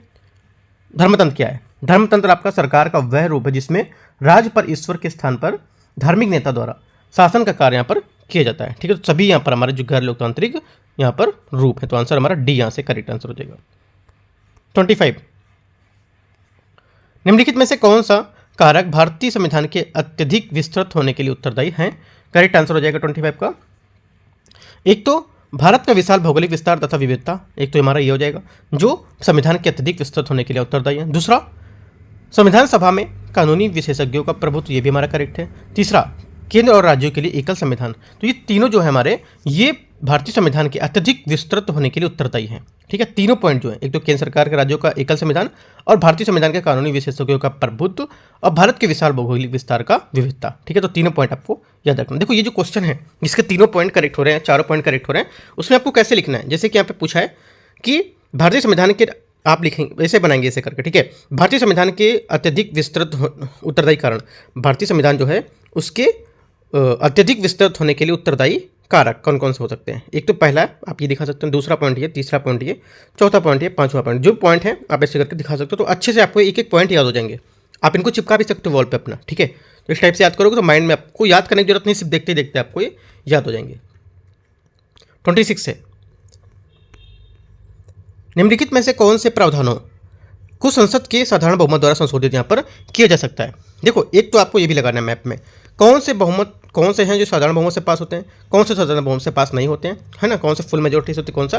धर्मतंत्र क्या है, धर्मतंत्र आपका सरकार का वह रूप है जिसमें राज्य पर ईश्वर के स्थान पर धार्मिक नेता द्वारा शासन का कार्य यहाँ पर किया जाता है। ठीक है, तो सभी यहाँ पर हमारे जो गैर लोकतांत्रिक यहाँ पर रूप है, तो आंसर हमारा डी यहाँ से करेक्ट आंसर हो जाएगा। 25 निम्नलिखित में से कौन सा कारक भारतीय संविधान के अत्यधिक विस्तृत होने के लिए उत्तरदायी हैं। करेक्ट आंसर हो जाएगा 25 का एक तो भारत का विशाल भौगोलिक विस्तार तथा विविधता, एक तो हमारा ये हो जाएगा जो संविधान के अत्यधिक विस्तृत होने के लिए उत्तरदायी है। दूसरा संविधान सभा में कानूनी विशेषज्ञों का प्रभुत्व, ये भी हमारा करेक्ट है। तीसरा केंद्र और राज्यों के लिए एकल संविधान, तो ये तीनों जो है हमारे ये भारतीय संविधान के अत्यधिक विस्तृत होने के लिए उत्तरदायी हैं। ठीक है, तीनों पॉइंट जो है एक तो केंद्र सरकार के राज्यों का एकल संविधान और भारतीय संविधान के कानूनी विशेषज्ञों का प्रभुत्व और भारत के विशाल भौगोलिक विस्तार का विविधता। ठीक है, तो तीनों पॉइंट आपको याद रखना। देखो ये जो क्वेश्चन है इसके तीनों पॉइंट करेक्ट हो रहे हैं, चारों पॉइंट करेक्ट हो रहे हैं, उसमें आपको कैसे लिखना है, जैसे कि यहाँ पे पूछा है कि भारतीय संविधान के आप लिखेंगे ऐसे बनाएंगे ऐसे करके। ठीक है, भारतीय संविधान के अत्यधिक विस्तृत उत्तरदायी कारण, भारतीय संविधान जो है उसके अत्यधिक विस्तृत होने के लिए उत्तरदायी कारक कौन कौन से हो सकते हैं। एक तो पहला आप ये दिखा सकते हैं, दूसरा पॉइंट ये, तीसरा पॉइंट ये, चौथा पॉइंट ये, पांचवा पॉइंट, जो पॉइंट है आप ऐसे करके दिखा सकते हो, तो अच्छे से आपको एक एक पॉइंट याद हो जाएंगे। आप इनको चिपका भी सकते हो वॉल पे अपना। ठीक है, तो इस टाइप से याद करोगे तो माइंड में आपको याद करने की जरूरत नहीं, सिर्फ देखते देखते आपको ये याद हो जाएंगे। 26 है निम्नलिखित में से कौन से प्रावधानों को संसद के साधारण बहुमत द्वारा संशोधित यहाँ पर किया जा सकता है। देखो एक तो आपको ये भी लगाना है मैप में कौन से हैं जो साधारण बहुमत से पास होते हैं, कौन से साधारण बहुमत से पास नहीं होते हैं, है ना, कौन से फुल मेजोरिटी से होते हैं, कौन सा,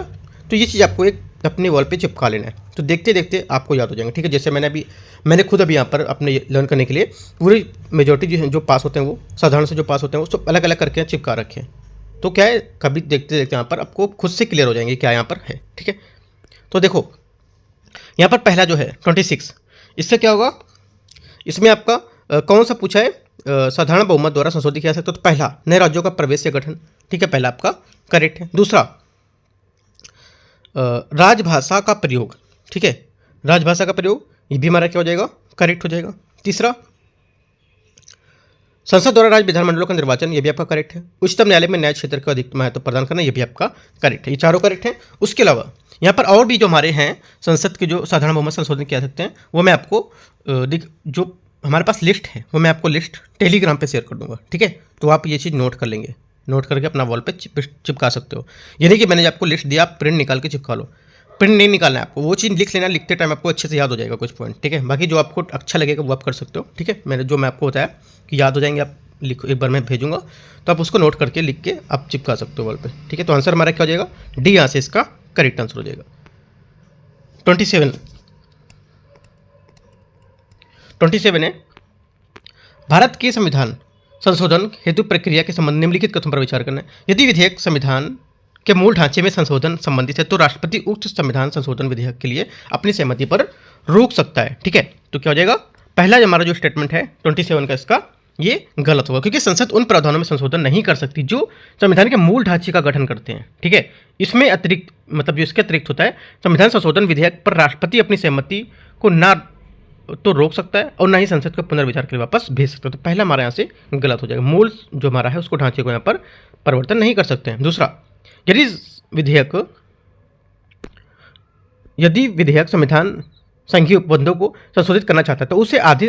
तो ये चीज़ आपको एक अपने वॉल पे चिपका लेना है, तो देखते देखते आपको याद हो जाएंगे। ठीक है, जैसे मैंने खुद अभी यहाँ पर अपने लर्न करने के लिए पूरी मेजोरिटी जो पास होते हैं वो साधारण से जो पास होते हैं वो सब अलग अलग करके चिपका रखे हैं, तो क्या है कभी देखते देखते यहाँ पर आपको खुद से क्लियर हो जाएंगे क्या यहाँ पर है। ठीक है, तो देखो यहाँ पर पहला जो है 26, इससे क्या होगा, इसमें आपका कौन सा पूछा है साधारण बहुमत द्वारा संशोधित किया जा सकता है, तो पहला नए राज्यों का प्रवेश या गठन। ठीक है, पहला आपका करेक्ट है। दूसरा राजभाषा का प्रयोग। ठीक है, राजभाषा का प्रयोग ये भी हमारा क्या हो जाएगा करेक्ट हो जाएगा। तीसरा संसद द्वारा राज्य विधानमंडलों का निर्वाचन, ये भी आपका करेक्ट है। उच्चतम न्यायालय में न्याय क्षेत्र का अधिक महत्व प्रदान करना, ये भी आपका करेक्ट है। ये चारों करेक्ट हैं। उसके अलावा यहाँ पर और भी जो हमारे हैं संसद के जो साधारण बहुमत संशोधन किया सकते हैं वो मैं आपको जो हमारे पास लिस्ट है वो मैं आपको लिस्ट टेलीग्राम पे शेयर कर दूंगा। ठीक है, तो आप ये चीज़ नोट कर लेंगे, नोट करके अपना वॉल पे चिपका सकते हो। ये नहीं कि मैंने आपको लिस्ट दिया आप प्रिंट निकाल के चिपका लो, प्रिंट नहीं निकालना है आपको, वो चीज़ लिख लेना, लिखते टाइम आपको अच्छे से याद हो जाएगा कुछ पॉइंट। ठीक है, बाकी जो आपको अच्छा लगेगा वो आप कर सकते हो। ठीक है, मैं आपको बताया कि याद हो जाएंगे, आप लिखो, एक बार मैं भेजूंगा तो आप उसको नोट करके लिख के आप चिपका सकते हो वॉल पे। ठीक है, तो आंसर हमारा क्या हो जाएगा डी, यहाँ से इसका करेक्ट आंसर हो जाएगा। 27 है भारत के संविधान संशोधन हेतु प्रक्रिया के संबंध निम्नलिखित कथन पर विचार करना है। यदि विधेयक संविधान के मूल ढांचे में संशोधन संबंधित है तो राष्ट्रपति उक्त संविधान संशोधन विधेयक के लिए अपनी सहमति पर रोक सकता है। ठीक है, तो क्या हो जाएगा पहला हमारा जो स्टेटमेंट है 27 का इसका ये गलत होगा, क्योंकि संसद उन प्रावधानों में संशोधन नहीं कर सकती जो संविधान के मूल ढांचे का गठन करते हैं। ठीक है, इसमें अतिरिक्त मतलब जो इसके अतिरिक्त होता है संविधान संशोधन विधेयक पर राष्ट्रपति अपनी सहमति को ना तो रोक सकता है और ना ही संसद को पुनर्विचार के लिए वापस भेज सकता है। तो पहला हमारा यहाँ से गलत हो जाएगा, मूल जो हमारा है उसको ढांचे को यहाँ पर परिवर्तन नहीं कर सकते हैं। दूसरा, यदि विधेयक संविधान संघीय उपबंधों को संशोधित करना चाहता है तो उसे आधे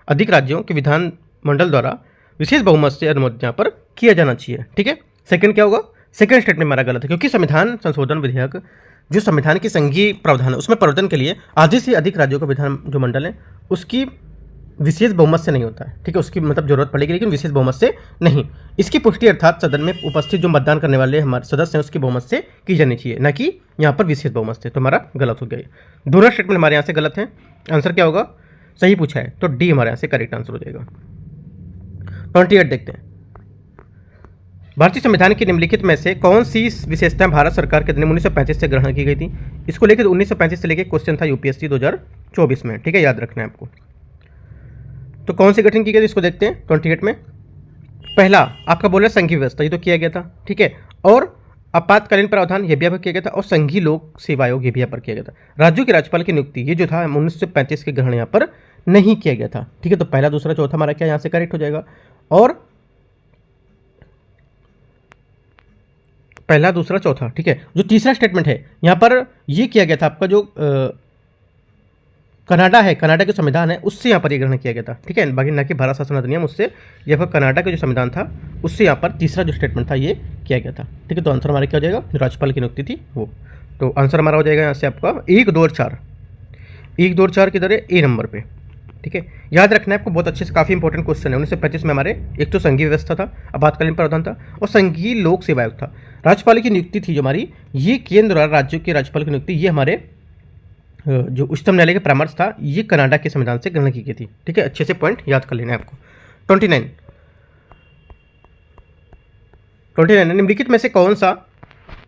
अधिक राज्यों के विधानमंडल द्वारा विशेष बहुमत से अनुमोदन यहाँ पर किया जाना चाहिए। ठीक है, सेकंड क्या होगा, सेकंड स्टेटमेंट हमारा गलत है, क्योंकि संविधान संशोधन विधेयक जो संविधान की संघीय प्रावधान है उसमें परिवर्तन के लिए आधे से अधिक राज्यों का विधान जो मंडल है उसकी विशेष बहुमत से नहीं होता है। ठीक है, उसकी मतलब जरूरत पड़ेगी लेकिन विशेष बहुमत से नहीं। इसकी पुष्टि अर्थात सदन में उपस्थित जो मतदान करने वाले हमारे सदस्य हैं उसकी बहुमत से की जानी चाहिए, न कि यहाँ पर विशेष बहुमत से। तो हमारा गलत हो गया। दोनों स्टेटमेंट हमारे यहाँ से गलत है। आंसर क्या होगा, सही पूछा है तो डी हमारे यहाँ से करेक्ट आंसर हो जाएगा। 28 देखते हैं, भारतीय संविधान की निम्नलिखित में से कौन सी विशेषताएं भारत सरकार के अधिनियम 1935 से ग्रहण की गई थी। इसको लेकर 1935 से लेकर क्वेश्चन था यूपीएससी 2024 में। ठीक है, याद रखना है आपको। तो कौन सी गठन की गई थी इसको देखते हैं 28 में। पहला आपका बोला संघीय व्यवस्था, ये तो किया गया था। ठीक है, और आपातकालीन प्रावधान ये भी यहाँ पर किया गया था, और संघीय लोक सेवा आयोग ये भी यहाँ पर किया गया था। राज्यों के राज्यपाल की नियुक्ति ये जो था 1935 के ग्रहण यहाँ पर नहीं किया गया था। ठीक है, तो पहला दूसरा चौथा हमारा क्या यहाँ से करेक्ट हो जाएगा। और पहला दूसरा चौथा, ठीक है। जो तीसरा स्टेटमेंट है यहाँ पर ये किया गया था, आपका जो कनाडा है, कनाडा के संविधान है उससे यहाँ पर ये ग्रहण किया गया था। ठीक है, बाकी न कि भारत शासन अधिनियम, उससे यहाँ पर कनाडा का जो संविधान था उससे यहाँ पर तीसरा जो स्टेटमेंट था ये किया गया था। ठीक है, तो आंसर हमारा क्या हो जाएगा, जो राज्यपाल की नियुक्ति थी वो। तो आंसर हमारा हो जाएगा यहाँ से आपका 1, 2 और 4। 1, 2 और 4 किधर है, ए नंबर पे। ठीक है, याद रखना है आपको, बहुत अच्छे से, काफ़ी इंपॉर्टेंट क्वेश्चन है। 1935 में हमारे एक तो संघीय व्यवस्था था, आपातकालीन प्रावधान था, और संघीय लोक सेवा आयोग था। राज्यपाल की नियुक्ति थी जो हमारी, ये केंद्र और राज्यों के राज्यपाल की नियुक्ति ये हमारे जो उच्चतम न्यायालय के परामर्श था ये कनाडा के संविधान से ग्रहण की गई थी। ठीक है, अच्छे से पॉइंट याद कर लेना है आपको। 29 निम्नलिखित में से कौन सा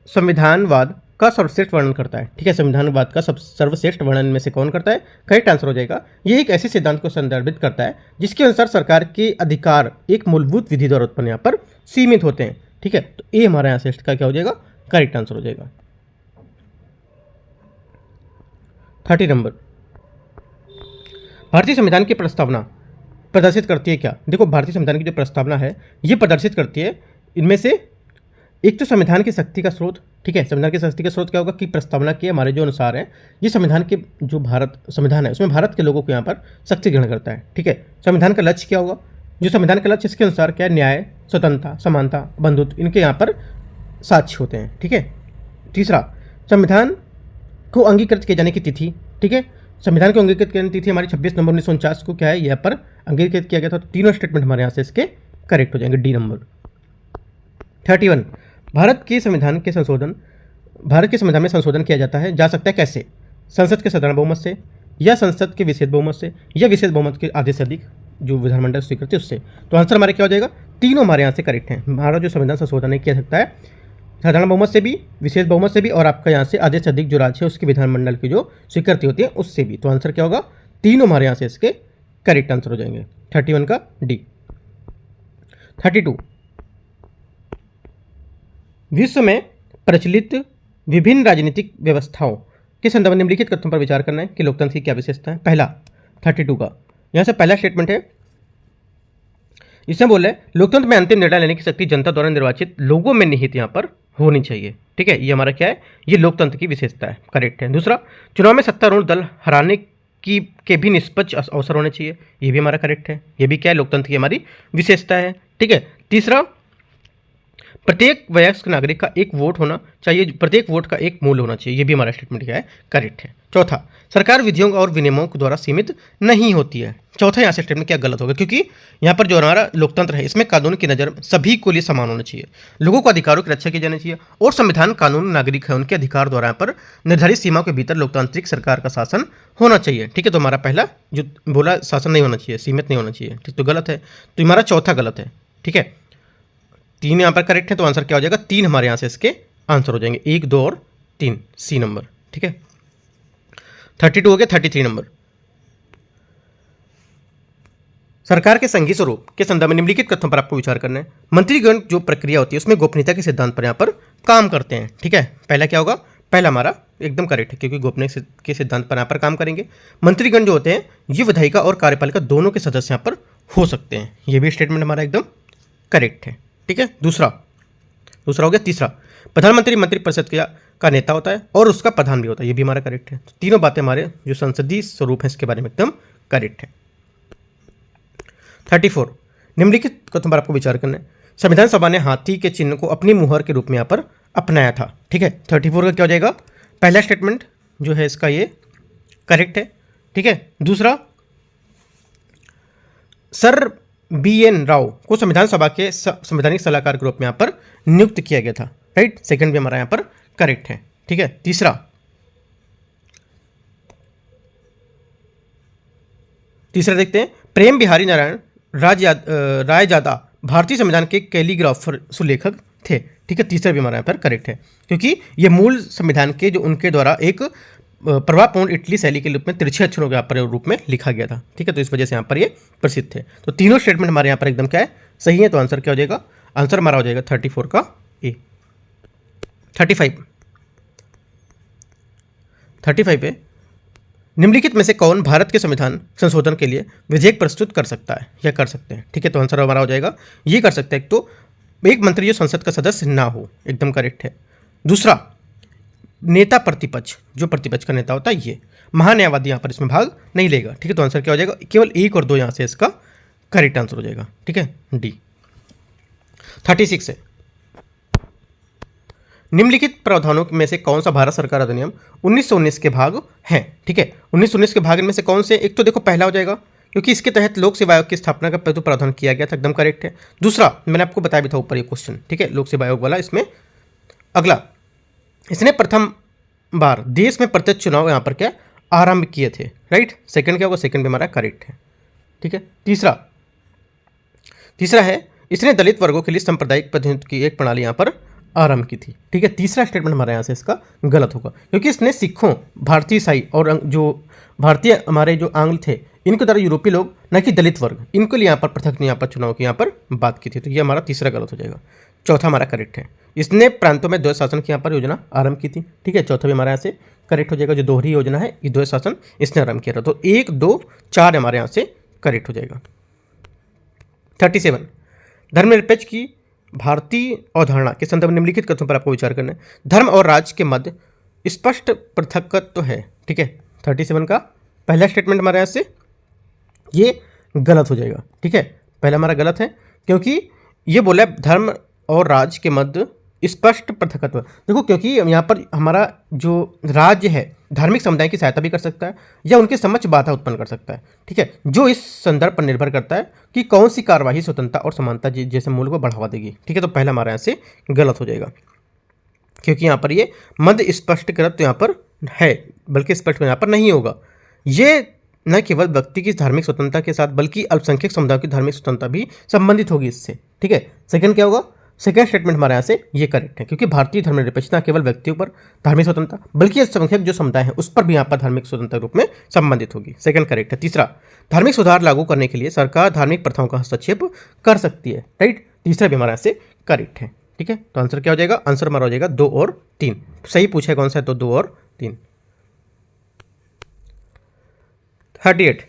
संविधानवाद का सर्वश्रेष्ठ वर्णन करता है। ठीक है, संविधानवाद का सर्वश्रेष्ठ वर्णन में से कौन करता है, करेक्ट आंसर हो जाएगा। ये एक ऐसे सिद्धांत को संदर्भित करता है जिसके अनुसार सरकार के अधिकार एक मूलभूत विधि द्वारा उत्पन्न यहाँ पर सीमित होते हैं। ठीक है, तो ये हमारा यहाँ से इसका क्या हो जाएगा, करेक्ट आंसर हो जाएगा। 30 नंबर, भारतीय संविधान की प्रस्तावना प्रदर्शित करती है क्या। देखो, भारतीय संविधान की जो प्रस्तावना है ये प्रदर्शित करती है इनमें से एक तो संविधान की शक्ति का स्रोत। ठीक है, संविधान की शक्ति का स्रोत क्या होगा कि प्रस्तावना के हमारे जो अनुसार है ये संविधान के जो भारत संविधान है उसमें भारत के लोगों को यहाँ पर शक्ति ग्रहण करता है। ठीक है, संविधान का लक्ष्य क्या होगा, जो संविधान का लक्ष्य इसके अनुसार क्या है, न्याय, स्वतंत्रता, समानता, बंधुत्व, इनके यहाँ पर साक्ष्य होते हैं। ठीक है, तीसरा, संविधान को अंगीकृत किए जाने की तिथि। ठीक है, संविधान को अंगीकृत करने की तिथि हमारी 26 नवंबर 1949 को क्या है यहाँ पर अंगीकृत किया गया था। तो तीनों स्टेटमेंट हमारे यहाँ से इसके करेक्ट हो जाएंगे, डी नंबर। 31, भारत के संविधान में संशोधन किया जा सकता है कैसे, संसद के साधारण बहुमत से, या संसद के विशेष बहुमत से, या विशेष बहुमत के आधे से अधिक जो विधानमंडल स्वीकृति उससे। तो आंसर हमारे क्या हो जाएगा, तीनों हमारे यहाँ से करेक्ट हैं। हमारा जो संविधान संशोधन है किया सकता है साधारण बहुमत से भी, विशेष बहुमत से भी, और आपका यहाँ से आधे से अधिक जो राज्य है उसके विधानमंडल की जो स्वीकृति होती है उससे भी। तो आंसर क्या होगा, तीनों हमारे यहाँ से इसके करेक्ट आंसर हो जाएंगे। 31 का डी। 32, विश्व में प्रचलित विभिन्न राजनीतिक व्यवस्थाओं के संदर्भ में निम्नलिखित कथनों पर विचार करना है कि लोकतंत्र की क्या विशेषता है। पहला 32 का यहाँ से पहला स्टेटमेंट है, इसमें बोल रहे हैं लोकतंत्र में अंतिम निर्णय लेने की शक्ति जनता द्वारा निर्वाचित लोगों में निहित यहाँ पर होनी चाहिए। ठीक है, ये हमारा क्या है, ये लोकतंत्र की विशेषता है, करेक्ट है। दूसरा, चुनाव में सत्तारूढ़ दल हराने के भी निष्पक्ष अवसर होने चाहिए, ये भी हमारा करेक्ट है, ये भी क्या है, लोकतंत्र की हमारी विशेषता है। ठीक है, तीसरा, प्रत्येक वयस्क नागरिक का एक वोट होना चाहिए, प्रत्येक वोट का एक मूल्य होना चाहिए, ये भी हमारा स्टेटमेंट क्या है, करेक्ट है। चौथा, सरकार विधियों और विनियमों के द्वारा सीमित नहीं होती है। चौथा यहाँ से स्टेटमेंट क्या गलत होगा, क्योंकि यहाँ पर जो हमारा लोकतंत्र है इसमें कानून की नज़र सभी को लिए समान होना चाहिए, लोगों को अधिकारों की रक्षा की जानी चाहिए, और संविधान कानून नागरिक है उनके अधिकार द्वारा यहाँ पर निर्धारित सीमाओं के भीतर लोकतांत्रिक सरकार का शासन होना चाहिए। ठीक है, तो हमारा पहला जो बोला शासन नहीं होना चाहिए, सीमित नहीं होना चाहिए, ठीक, तो गलत है, तो हमारा चौथा गलत है। ठीक है, 3 यहाँ पर करेक्ट है, तो आंसर क्या हो जाएगा, 3 हमारे यहाँ से इसके आंसर हो जाएंगे, 1, 2 और 3, सी नंबर। ठीक है, 32 हो गया। 33 नंबर, सरकार के संघीय स्वरूप के संदर्भ में निम्नलिखित कथनों पर आपको विचार करना है। मंत्रीगण जो प्रक्रिया होती है उसमें गोपनीयता के सिद्धांत पर यहाँ पर काम करते हैं। ठीक है, पहला क्या होगा, पहला हमारा एकदम करेक्ट है, क्योंकि गोपनीयता के सिद्धांत पर यहाँ पर काम करेंगे। मंत्रीगण जो होते हैं ये विधायिका और कार्यपालिका दोनों के सदस्य यहाँ पर हो सकते हैं, ये भी स्टेटमेंट हमारा एकदम करेक्ट है। ठीक है, दूसरा हो गया। तीसरा, प्रधानमंत्री मंत्रिपरिषद का नेता होता है और उसका प्रधान भी होता है, ये भी हमारा करेक्ट है। तो तीनों बातें हमारे जो संसदीय स्वरूप है इसके बारे में एकदम करेक्ट है। 34, निम्नलिखित कथन पर आपको विचार करना है। संविधान सभा ने हाथी के चिन्ह को अपनी मुहर के रूप में यहाँ पर अपनाया था। ठीक है, 34 का क्या हो जाएगा, पहला स्टेटमेंट जो है इसका ये करेक्ट है। ठीक है, दूसरा, सर BN राव को संविधान सभा के संवैधानिक सलाहकार के रूप में यहाँ पर नियुक्त किया गया था। राइट, सेकंड भी हमारा यहाँ पर करेक्ट है। ठीक है, तीसरा देखते हैं, प्रेम बिहारी नारायण रायजादा भारतीय संविधान के कैलीग्राफर सुलेखक थे। ठीक है, तीसरा भी हमारा यहाँ पर करेक्ट है, क्योंकि ये मूल संविधान के जो उनके द्वारा एक प्रभावपूर्ण इटली शैली के रूप में तिरछे अक्षरों के यहाँ पर रूप में लिखा गया था। ठीक है, तो इस वजह से यहाँ पर ये प्रसिद्ध थे। तो तीनों स्टेटमेंट हमारे यहाँ पर एकदम क्या है, सही है। तो आंसर क्या हो जाएगा, आंसर हमारा हो जाएगा 34 का ए। 35 पे, निम्नलिखित में से कौन भारत के संविधान संशोधन के लिए विधेयक प्रस्तुत कर सकता है या कर सकते हैं। ठीक है, तो आंसर हमारा हो जाएगा ये कर सकते हैं। तो एक मंत्री जो संसद का सदस्य ना हो, एकदम करेक्ट है। दूसरा, नेता प्रतिपक्ष, जो प्रतिपक्ष का नेता होता है ये महान्यायवादी यहाँ पर इसमें भाग नहीं लेगा। ठीक है, तो आंसर क्या हो जाएगा, केवल 1 और 2 यहाँ से इसका करेक्ट आंसर हो जाएगा। ठीक है, डी। 36 है, निम्नलिखित प्रावधानों में से कौन सा भारत सरकार अधिनियम 1919 के भाग है। ठीक है, 1919 के भाग में से कौन से, एक तो देखो पहला हो जाएगा, क्योंकि इसके तहत लोक सेवा आयोग की स्थापना का तो प्रावधान किया गया था, एकदम करेक्ट है। दूसरा, मैंने आपको बताया भी था ऊपर ये क्वेश्चन। ठीक है, लोक सेवा आयोग वाला इसमें। अगला, इसने प्रथम बार देश में प्रत्यक्ष चुनाव यहाँ पर क्या आरंभ किए थे। राइट, सेकंड क्या होगा, सेकंड भी हमारा करेक्ट है। ठीक है, तीसरा है, इसने दलित वर्गों के लिए सांप्रदायिक प्रतिनिधित्व की एक प्रणाली यहाँ पर आरंभ की थी। ठीक है, तीसरा स्टेटमेंट हमारे यहाँ से इसका गलत होगा, क्योंकि इसने सिखों, भारतीय ईसाई और जो भारतीय हमारे जो आंग्ल थे इनके द्वारा यूरोपीय लोग, न कि दलित वर्ग, इनको लिए यहाँ पर पृथक यहाँ पर चुनाव की यहाँ पर बात की थी। तो ये हमारा तीसरा गलत हो जाएगा। चौथा हमारा करेक्ट है, इसने प्रांतों में द्वैत शासन की यहाँ पर योजना आरंभ की थी। ठीक है, चौथा भी हमारे यहाँ से करेक्ट हो जाएगा। जो दोहरी योजना है ये द्वैत शासन इसने आरंभ किया था। तो 1, 2, 4 हमारे यहाँ से करेक्ट हो जाएगा। 37, धर्मनिरपेक्ष की भारतीय अवधारणा के संदर्भ में निम्नलिखित कथनों पर आपको विचार करना है। धर्म और राज्य के मध्य स्पष्ट पृथकत्व है। ठीक है, 37 का पहला स्टेटमेंट हमारे यहाँ से ये गलत हो जाएगा। ठीक है, पहला हमारा गलत है, क्योंकि ये बोला है धर्म और राज्य के मध्य स्पष्ट पृथकत्व। देखो, क्योंकि यहाँ पर हमारा जो राज्य है धार्मिक समुदाय की सहायता भी कर सकता है या उनके समक्ष बाधा उत्पन्न कर सकता है। ठीक है, जो इस संदर्भ पर निर्भर करता है कि कौन सी कार्यवाही स्वतंत्रता और समानता जैसे मूल्य को बढ़ावा देगी। ठीक है, तो पहला हमारे यहाँ से गलत हो जाएगा, क्योंकि यहाँ पर ये मध्य स्पष्टीकृत यहाँ पर है, बल्कि स्पष्ट यहाँ पर नहीं होगा। ये न केवल व्यक्ति की धार्मिक स्वतंत्रता के साथ बल्कि अल्पसंख्यक समुदाय की धार्मिक स्वतंत्रता भी संबंधित होगी इससे। ठीक है, सेकंड क्या होगा, सेकंड स्टेटमेंट हमारे यहाँ से ये करेक्ट है, क्योंकि भारतीय धर्मनिरपेक्षता केवल व्यक्तियों पर धार्मिक स्वतंत्रता बल्कि अल्पसंख्यक जो समुदाय है उस पर भी यहाँ पर धार्मिक स्वतंत्रता रूप में संबंधित होगी। सेकंड करेक्ट है। तीसरा, धार्मिक सुधार लागू करने के लिए सरकार धार्मिक प्रथाओं का हस्तक्षेप कर सकती है। राइट, तीसरा भी हमारे यहाँ से करेक्ट है। ठीक है, तो आंसर क्या हो जाएगा, आंसर हमारा हो जाएगा 2 और 3। सही पूछा है कौन सा है, तो 2 और 3। 38,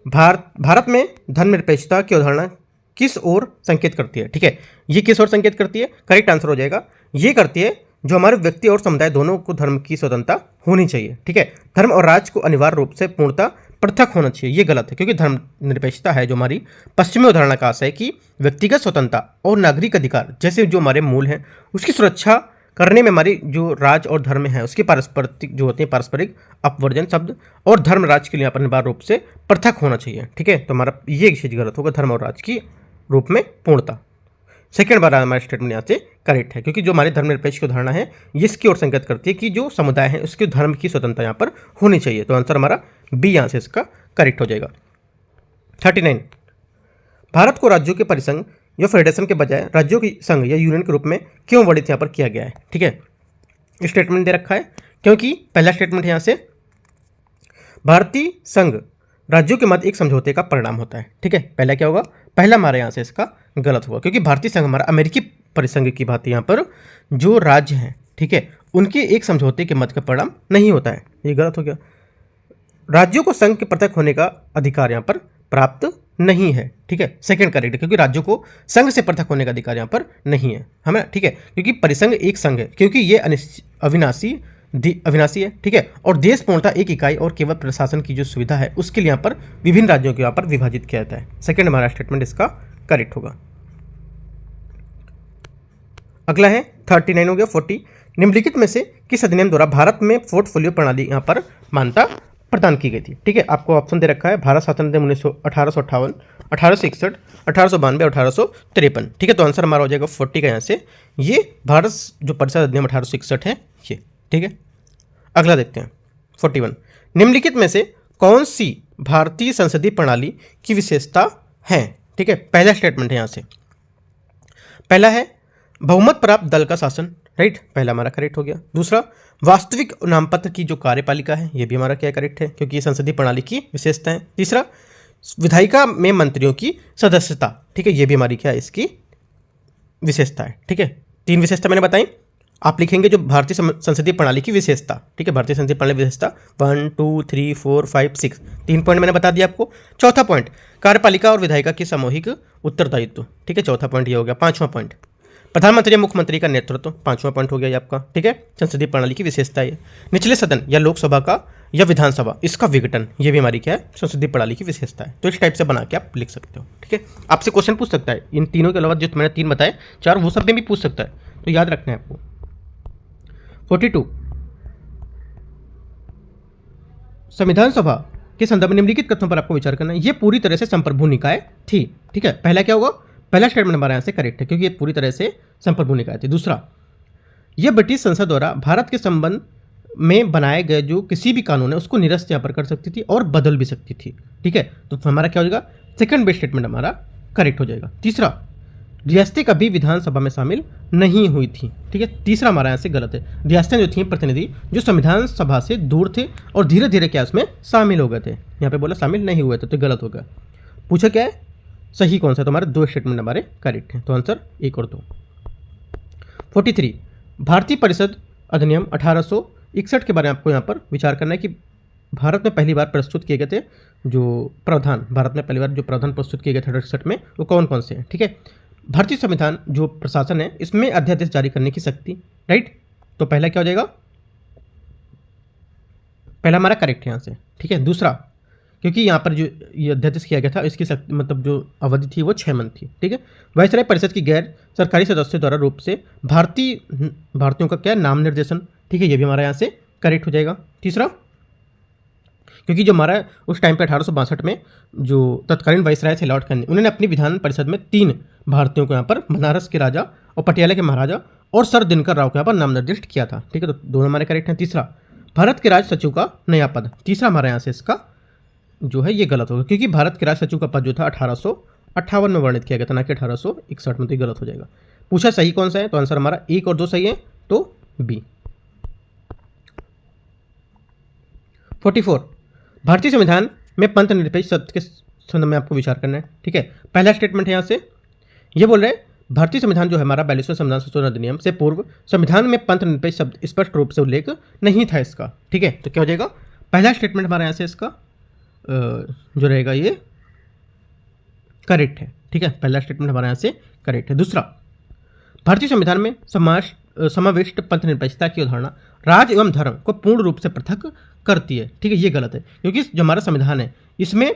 भारत में धर्मनिरपेक्षता की अवधारणा किस ओर संकेत करती है। ठीक है, ये किस ओर संकेत करती है, करेक्ट आंसर हो जाएगा ये करती है जो हमारे व्यक्ति और समुदाय दोनों को धर्म की स्वतंत्रता होनी चाहिए। ठीक है, धर्म और राज्य को अनिवार्य रूप से पूर्णतः पृथक होना चाहिए, ये गलत है, क्योंकि धर्मनिरपेक्षता है जो हमारी पश्चिमी अवधारणा का आशय है कि व्यक्तिगत स्वतंत्रता और नागरिक अधिकार जैसे जो हमारे मूल हैं उसकी सुरक्षा करने में हमारी जो राज और धर्म है उसके पारस्परिक जो होते हैं पारस्परिक अपवर्जन शब्द और धर्म राज्य के लिए अनिवार्य रूप से पृथक होना चाहिए। ठीक है, तो हमारा ये चीज़ गलत होगा, धर्म और राज्य की रूप में पूर्णता। सेकेंड बार हमारा स्टेटमेंट यहाँ से करेक्ट है, क्योंकि जो हमारे धर्मनिरपेक्ष की धारणा है ये इसकी ओर संकेत करती है कि जो समुदाय है उसके धर्म की स्वतंत्रता यहाँ पर होनी चाहिए। तो आंसर हमारा बी यहाँ से इसका करेक्ट हो जाएगा। 39, भारत को राज्यों के परिसंघ या फेडरेशन के बजाय राज्यों की संघ या यूनियन के रूप में क्यों वर्णित यहाँ पर किया गया है। ठीक है, स्टेटमेंट दे रखा है, क्योंकि पहला स्टेटमेंट यहाँ से भारतीय संघ राज्यों के मध्य एक समझौते का परिणाम होता है। ठीक है, पहला क्या होगा, पहला हमारे यहाँ से इसका गलत होगा, क्योंकि भारतीय संघ हमारा अमेरिकी परिसंघ की बात यहाँ पर जो राज्य हैं ठीक है, उनके एक समझौते के मत का परिणाम नहीं होता है। ये गलत हो गया। राज्यों को संघ के पृथक होने का अधिकार यहाँ पर प्राप्त नहीं है। ठीक है, सेकंड करेक्ट है, क्योंकि राज्यों को संघ से पृथक होने का अधिकार यहाँ पर नहीं है हमें। ठीक है, क्योंकि परिसंघ एक संघ है, क्योंकि ये अविनाशी है। ठीक है, और देश पूर्णतः एक इकाई और केवल प्रशासन की जो सुविधा है उसके लिए यहाँ पर विभिन्न राज्यों को यहाँ पर विभाजित किया जाता है। सेकंड हमारा स्टेटमेंट इसका करेक्ट होगा। अगला है 39 हो गया 40। निम्नलिखित में से किस अधिनियम द्वारा भारत में पोर्टफोलियो प्रणाली यहाँ पर मान्यता प्रदान की गई थी? ठीक है, आपको ऑप्शन दे रखा है भारत शासन अधिनियम 1858, 1861, 1892, 1853। ठीक है, तो आंसर हमारा हो जाएगा 40 का यहाँ से। ये भारत जो परिषद अधिनियम 1861 है ये। ठीक है, अगला देखते हैं 41। निम्नलिखित में से कौन सी भारतीय संसदीय प्रणाली की विशेषता है? ठीक है, पहला स्टेटमेंट है यहाँ से। पहला है बहुमत प्राप्त दल का शासन, राइट, पहला हमारा करेक्ट हो गया। दूसरा, वास्तविक नामपत्र की जो कार्यपालिका है ये भी हमारा क्या करेक्ट है, क्योंकि ये संसदीय प्रणाली की विशेषता है। तीसरा, विधायिका में मंत्रियों की सदस्यता, ठीक है, ये भी हमारी क्या है, इसकी विशेषता है। ठीक है, 3 विशेषता मैंने बताई, आप लिखेंगे जो भारतीय संसदीय प्रणाली की विशेषता। ठीक है, भारतीय संसदीय प्रणाली विशेषता 1 2 3 4 5 6, 3 पॉइंट मैंने बता दिया आपको। चौथा पॉइंट, कार्यपालिका और विधायिका की सामूहिक उत्तरदायित्व। ठीक है, चौथा पॉइंट ये हो गया। पांचवा पॉइंट, प्रधानमंत्री या मुख्यमंत्री का नेतृत्व, पांचवा पॉइंट हो गया ये आपका। ठीक है, संसदीय प्रणाली की विशेषता है। निचले सदन या लोकसभा का या विधानसभा इसका विघटन, ये भी हमारी क्या है, संसदीय प्रणाली की विशेषता है। तो इस टाइप से बना के आप लिख सकते हो। ठीक है, आपसे क्वेश्चन पूछ सकता है इन तीनों के अलावा, जो मैंने 3 बताए 4 वो सब में भी पूछ सकता है, तो याद रखना है आपको। 42, संविधान सभा के संदर्भ में निम्नलिखित कथनों पर आपको विचार करना है। ये पूरी तरह से संप्रभु निकाय थी। ठीक है, पहला क्या होगा, पहला स्टेटमेंट हमारे यहाँ से करेक्ट है, क्योंकि ये पूरी तरह से संप्रभु निकाय थी। दूसरा, यह ब्रिटिश संसद द्वारा भारत के संबंध में बनाए गए जो किसी भी कानून है उसको निरस्त यहाँ पर कर सकती थी और बदल भी सकती थी। ठीक है, तो हमारा क्या हो जाएगा, सेकंड बेस्ट स्टेटमेंट हमारा करेक्ट हो जाएगा। तीसरा, रियासतें कभी विधानसभा में शामिल नहीं हुई थी। ठीक है, तीसरा हमारा यहाँ से गलत है। रियासतें जो थी प्रतिनिधि जो संविधान सभा से दूर थे और धीरे धीरे क्या उसमें शामिल हो गए थे, यहाँ पे बोला शामिल नहीं हुए थे, तो गलत हो गया। पूछा क्या है, सही कौन सा है, तो हमारे 2 स्टेटमेंट हमारे करेक्ट हैं, तो आंसर 1 और 2। 43, भारतीय परिषद अधिनियम 1861 के बारे में आपको यहाँ पर विचार करना है कि भारत में पहली बार प्रस्तुत किए गए थे जो प्रावधान, भारत में पहली बार जो प्रावधान प्रस्तुत किए गए थे 1861 में, वो कौन कौन से हैं। ठीक है, भारतीय संविधान जो प्रशासन है इसमें अध्यादेश जारी करने की शक्ति, राइट, तो पहला क्या हो जाएगा, पहला हमारा करेक्ट है यहाँ से। ठीक है, दूसरा, क्योंकि यहाँ पर जो ये अध्यादेश किया गया था इसकी मतलब जो अवधि थी वो 6 मंथ थी। ठीक है, वायसराय परिषद की गैर सरकारी सदस्यों द्वारा रूप से भारतीयों का क्या नाम निर्देशन। ठीक है, ये भी हमारा यहाँ से करेक्ट हो जाएगा। तीसरा, क्योंकि जो हमारा उस टाइम पे 1862 में जो तत्कालीन वायसराय थे लॉर्ड कैनिंग, उन्होंने अपनी विधान परिषद में 3 भारतीयों को यहाँ पर बनारस के राजा और पटियाला के महाराजा और सर दिनकर राव को यहाँ पर नाम निर्दिष्ट किया था। ठीक है, तो दोनों हमारे करेक्ट हैं। तीसरा, भारत के राज सचिव का नया पद, तीसरा हमारे यहाँ से इसका जो है ये गलत होगा, क्योंकि भारत के राज सचिव का पद जो था 1858 में वर्णित किया गया था, ना कि 1861 में, तो गलत हो जाएगा। पूछा सही कौन सा है, तो आंसर हमारा 1 और 2 सही है, तो बी। 44, भारतीय संविधान में पंथ निरपेक्ष शब्द के संबंध में आपको विचार करना है। ठीक है, पहला स्टेटमेंट है यहाँ से, ये बोल रहे हैं भारतीय संविधान जो है हमारा 42वें संविधान संशोधन अधिनियम से पूर्व संविधान में पंथ निरपेक्ष शब्द स्पष्ट रूप से उल्लेख नहीं था इसका। ठीक है, तो क्या हो जाएगा, पहला स्टेटमेंट हमारे यहाँ से इसका जो रहेगा ये करेक्ट है। ठीक है, पहला स्टेटमेंट हमारे यहाँ से करेक्ट है। दूसरा, भारतीय संविधान में समाविष्ट पंथ निरपेक्षता की अवधारणा राज एवं धर्म को पूर्ण रूप से पृथक करती है। ठीक है, ये गलत है, क्योंकि जो हमारा संविधान है इसमें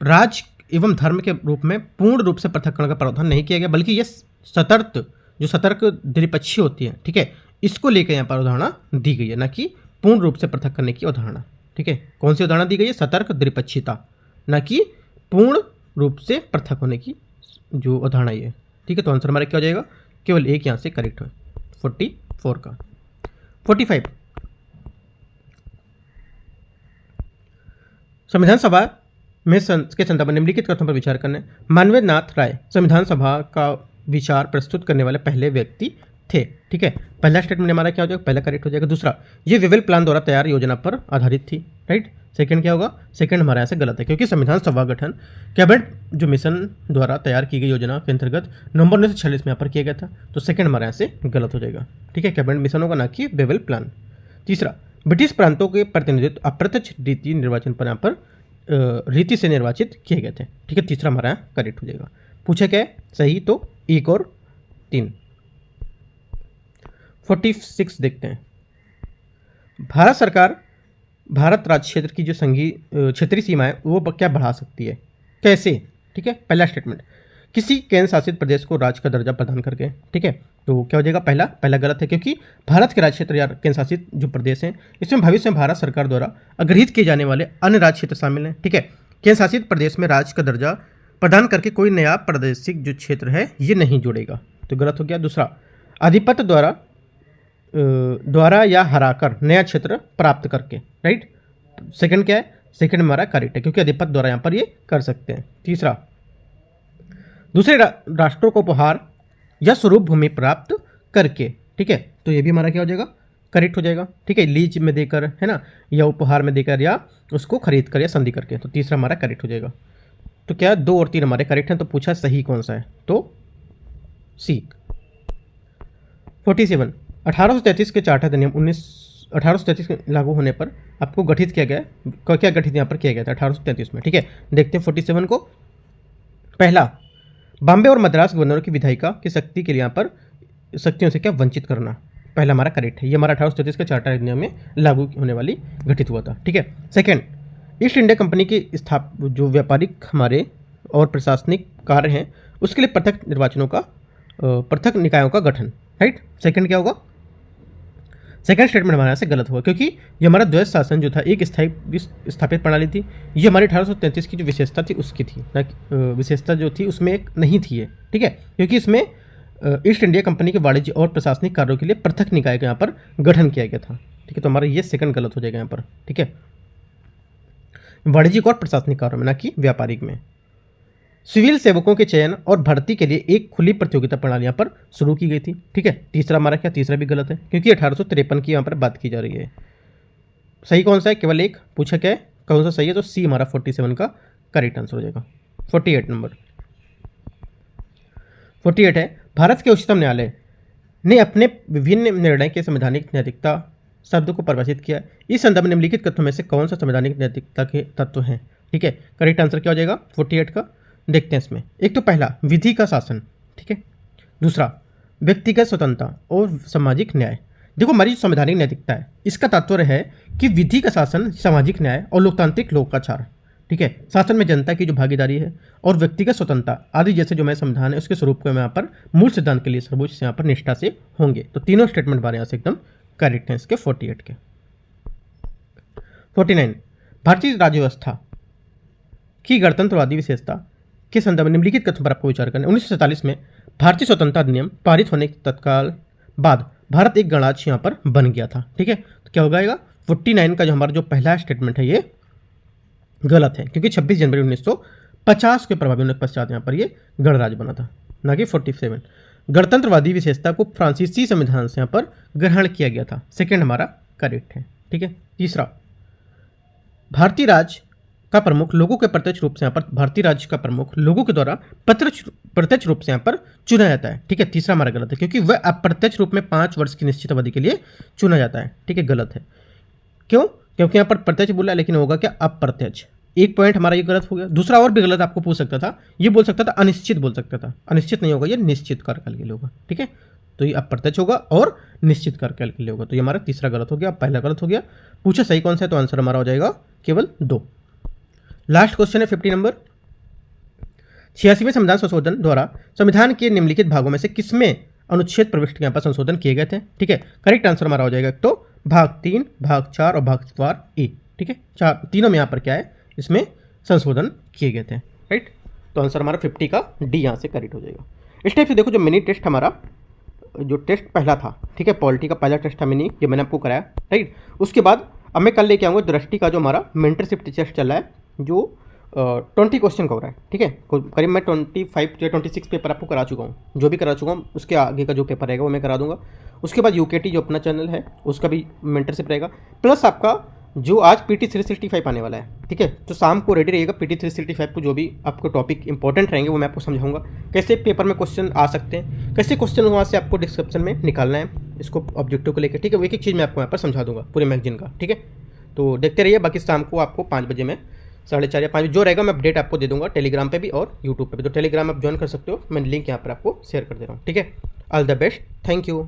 राज एवं धर्म के रूप में पूर्ण रूप से पृथककरण का प्रावधान नहीं किया गया, बल्कि ये सतर्क द्विपक्षीय होती है। ठीक है, इसको लेकर यहाँ पर अवधारणा दी गई है, ना कि पूर्ण रूप से पृथक करने की अवधारणा। ठीक है, कौन सी अवधारणा दी गई है, सतर्क द्विपक्षीयता, ना कि पूर्ण रूप से पृथक होने की जो अवधारणा ये है। ठीक है, तो आंसर हमारा क्या हो जाएगा, केवल एक यहाँ से करेक्ट है 44 का। 45, संविधान सभा में के संदर्भ में निम्नलिखित कथनों पर विचार करना है। मानवेंद्र नाथ राय संविधान सभा का विचार प्रस्तुत करने वाले पहले व्यक्ति थे। ठीक है, पहला स्टेटमेंट हमारा क्या हो जाएगा, पहला करेक्ट हो जाएगा। दूसरा, ये विवेल प्लान द्वारा तैयार योजना पर आधारित थी, राइट। सेकंड क्या होगा, सेकंड हमारा यहाँ से गलत है, क्योंकि संविधान सभा गठन कैबिनेट जो मिशन द्वारा तैयार की गई योजना के अंतर्गत नवंबर 1946 में यहाँ पर किया गया था, तो सेकंड हमारे यहाँ से गलत हो जाएगा। ठीक है, कैबिनेट मिशन होगा, ना कि विवेल प्लान। तीसरा, ब्रिटिश प्रांतों के प्रतिनिधित्व अप्रत्यक्ष रीति निर्वाचन पर यहाँ पर रीति से निर्वाचित किए गए थे। ठीक है, तीसरा हमारा यहाँ करेक्ट हो जाएगा। पूछा क्या है सही, तो 1 और 3। 46 देखते हैं। भारत सरकार भारत राज्य क्षेत्र की जो संघीय क्षेत्रीय सीमा है वो क्या बढ़ा सकती है, कैसे। ठीक है, पहला स्टेटमेंट, किसी केंद्र शासित प्रदेश को राज्य का दर्जा प्रदान करके। ठीक है, तो क्या हो जाएगा, पहला गलत है, क्योंकि भारत के राज्य क्षेत्र या केंद्र शासित जो प्रदेश हैं इसमें भविष्य में भारत सरकार द्वारा अग्रहित किए जाने वाले अन्य राज्य क्षेत्र शामिल हैं। ठीक है, केंद्र शासित प्रदेश में राज्य का दर्जा प्रदान करके कोई नया प्रादेशिक जो क्षेत्र है ये नहीं जुड़ेगा, तो गलत हो गया। दूसरा, आधिपत्य द्वारा या हराकर नया क्षेत्र प्राप्त करके, राइट। सेकंड क्या है, सेकंड हमारा करेक्ट है, क्योंकि आधिपत्य द्वारा यहाँ पर ये कर सकते हैं। तीसरा, दूसरे राष्ट्रों को उपहार या स्वरूप भूमि प्राप्त करके। ठीक है, तो ये भी हमारा क्या हो जाएगा, करेक्ट हो जाएगा। ठीक है, लीज में देकर, है ना, या उपहार में देकर, या उसको खरीद कर या संधि करके, तो तीसरा हमारा करेक्ट हो जाएगा। तो क्या 2 और 3 हमारे करेक्ट हैं, तो पूछा सही कौन सा है, तो सी। 47, 1833 के चार्टर अधिनियम 1833 के लागू होने पर आपको गठित किया गया है, क्या गठित यहाँ पर किया गया था 1833 में। ठीक है, देखते हैं 47 को। पहला, बॉम्बे और मद्रास गवर्नरों की विधायिका की शक्ति के लिए यहाँ पर शक्तियों से क्या वंचित करना, पहला हमारा करेक्ट है, ये हमारा 1833 के चार्टर अधिनियम में लागू होने वाली घटित हुआ था। ठीक है, सेकंड, ईस्ट इंडिया कंपनी की जो व्यापारिक हमारे और प्रशासनिक कार्य हैं उसके लिए पृथक निर्वाचनों का पृथक निकायों का गठन, राइट। सेकंड क्या होगा, सेकंड स्टेटमेंट हमारे यहाँ से गलत हुआ, क्योंकि ये हमारा द्वैध शासन जो था एक स्थायी स्थापित प्रणाली थी, ये हमारी 1833 की जो विशेषता थी उसकी थी, ना विशेषता जो थी उसमें एक नहीं थी ये। ठीक है, क्योंकि इसमें ईस्ट इंडिया कंपनी के वाणिज्य और प्रशासनिक कार्यों के लिए पृथक निकाय का यहाँ पर गठन किया गया था। ठीक है, तो हमारा ये सेकंड गलत हो जाएगा यहाँ पर। ठीक है, वाणिज्यिक और प्रशासनिक कार्यों में, ना कि व्यापारिक में। सिविल सेवकों के चयन और भर्ती के लिए एक खुली प्रतियोगिता प्रणाली यहाँ पर शुरू की गई थी। ठीक है, तीसरा हमारा क्या, तीसरा भी गलत है, क्योंकि 1853 की यहाँ पर बात की जा रही है। सही कौन सा है, केवल एक पूछा क्या है, कौन सा सही है, तो सी हमारा 47 का करेक्ट आंसर हो जाएगा। 48 नंबर, 48 है, भारत के उच्चतम न्यायालय ने अपने विभिन्न निर्णय के संवैधानिक नैतिकता शब्द को परिभाषित किया। इस संदर्भ में निम्नलिखित तत्वों में से कौन सा संवैधानिक नैतिकता के तत्व हैं। ठीक है, करेक्ट आंसर क्या हो जाएगा 48 का, देखते हैं इसमें। एक तो पहला, विधि का शासन। ठीक है, दूसरा, व्यक्तिगत स्वतंत्रता और सामाजिक न्याय। देखो हमारी जो संवैधानिक नैतिकता है इसका तात्पर्य है कि विधि का शासन, सामाजिक न्याय और लोकतांत्रिक लोकाचार। ठीक है, शासन में जनता की जो भागीदारी है और व्यक्तिगत स्वतंत्रता आदि जैसे जो मैं संविधान है उसके स्वरूप को यहाँ पर मूल सिद्धांत के लिए सर्वोच्च से यहाँ पर निष्ठा से होंगे। तो तीनों स्टेटमेंट हमारे यहाँ से एकदम करेक्ट हैं इसके 48 के। 49, भारतीय राज्य व्यवस्था की गणतंत्रवादी विशेषता के संदर्भ में निम्नलिखित कथन पर आपको विचार करना है। 1947 में भारतीय स्वतंत्रता अधिनियम पारित होने के तत्काल बाद भारत एक गणराज्य यहाँ पर बन गया था। ठीक है, तो क्या हो जाएगा 49 का जो हमारा जो पहला स्टेटमेंट है ये गलत है, क्योंकि 26 जनवरी 1950 के प्रभावी होने के पश्चात यहाँ पर ये गणराज्य बना था, ना कि 47। गणतंत्रवादी विशेषता को फ्रांसीसी संविधान से यहाँ पर ग्रहण किया गया था, सेकेंड हमारा करेक्ट है। ठीक है, तीसरा, भारतीय राज्य का प्रमुख लोगों के प्रत्यक्ष रूप से यहाँ पर, भारतीय राज्य का प्रमुख लोगों के द्वारा प्रत्यक्ष रूप से यहाँ पर चुना जाता है। ठीक है, तीसरा हमारा गलत है, क्योंकि वह अप्रत्यक्ष रूप में 5 वर्ष की निश्चित अवधि के लिए चुना जाता है। ठीक है, गलत है, क्यों, क्योंकि यहाँ पर प्रत्यक्ष बोला लेकिन होगा क्या अप्रत्यक्ष। एक पॉइंट हमारा ये गलत हो गया। दूसरा और भी गलत आपको पूछ सकता था, ये बोल सकता था अनिश्चित बोल सकता था, अनिश्चित नहीं होगा, ये निश्चित कार्यकाल के लिए होगा। ठीक है, तो ये अप्रत्यक्ष होगा और निश्चित कार्यकाल के लिए होगा, तो ये हमारा तीसरा गलत हो गया, पहला गलत हो गया। पूछा सही कौन सा है, तो आंसर हमारा हो जाएगा केवल 2। लास्ट क्वेश्चन है 50 नंबर, 86वें संविधान संशोधन द्वारा संविधान के निम्नलिखित भागों में से किसमें अनुच्छेद प्रविष्ट यहाँ पर संशोधन किए गए थे। ठीक है, करेक्ट आंसर हमारा हो जाएगा तो भाग 3, भाग 4 और भाग 4A। ठीक है, तीनों में यहाँ पर क्या है, इसमें संशोधन किए गए थे, राइट। तो आंसर हमारा 50 का डी यहाँ से करेक्ट हो जाएगा। इस टाइप से देखो जो मिनी टेस्ट हमारा जो टेस्ट पहला था, ठीक है, पॉलिटी का पहला टेस्ट था मिनी, जो मैंने आपको कराया, राइट। उसके बाद अब मैं कल लेके आऊँगा दृष्टि का जो हमारा मेंटरशिप टेस्ट चल रहा है, जो 20 क्वेश्चन का हो रहा है, ठीक है। करीब मैं 25 या 26 पेपर आपको करा चुका हूँ, जो भी करा चुका हूँ उसके आगे का जो पेपर रहेगा वो मैं करा दूंगा। उसके बाद यूकेटी जो अपना चैनल है उसका भी मेंटरशिप रहेगा, प्लस आपका जो आज PT 365 आने वाला है, ठीक है। तो शाम को रेडी रहिएगा, PT 365 को जो भी आपको टॉपिक इंपॉर्टेंट रहेंगे वो मैं आपको समझाऊंगा, कैसे पेपर में क्वेश्चन आ सकते हैं, कैसे क्वेश्चन वहाँ से आपको डिस्क्रिप्शन में निकालना है इसको ऑब्जेक्टिव को लेकर, ठीक है। वो एक एक चीज़ मैं आपको यहाँ पर समझा दूंगा पूरे मैगजीन का, ठीक है। तो देखते रहिए। बाकी शाम को आपको 5 बजे में 4:30 या 5 जो रहेगा मैं अपडेट आपको दे दूंगा टेलीग्राम पे भी और यूट्यूब पे भी। तो टेलीग्राम आप ज्वाइन कर सकते हो, मैं लिंक यहाँ पर आपको शेयर कर दे रहा हूँ, ठीक है। All the best, thank you.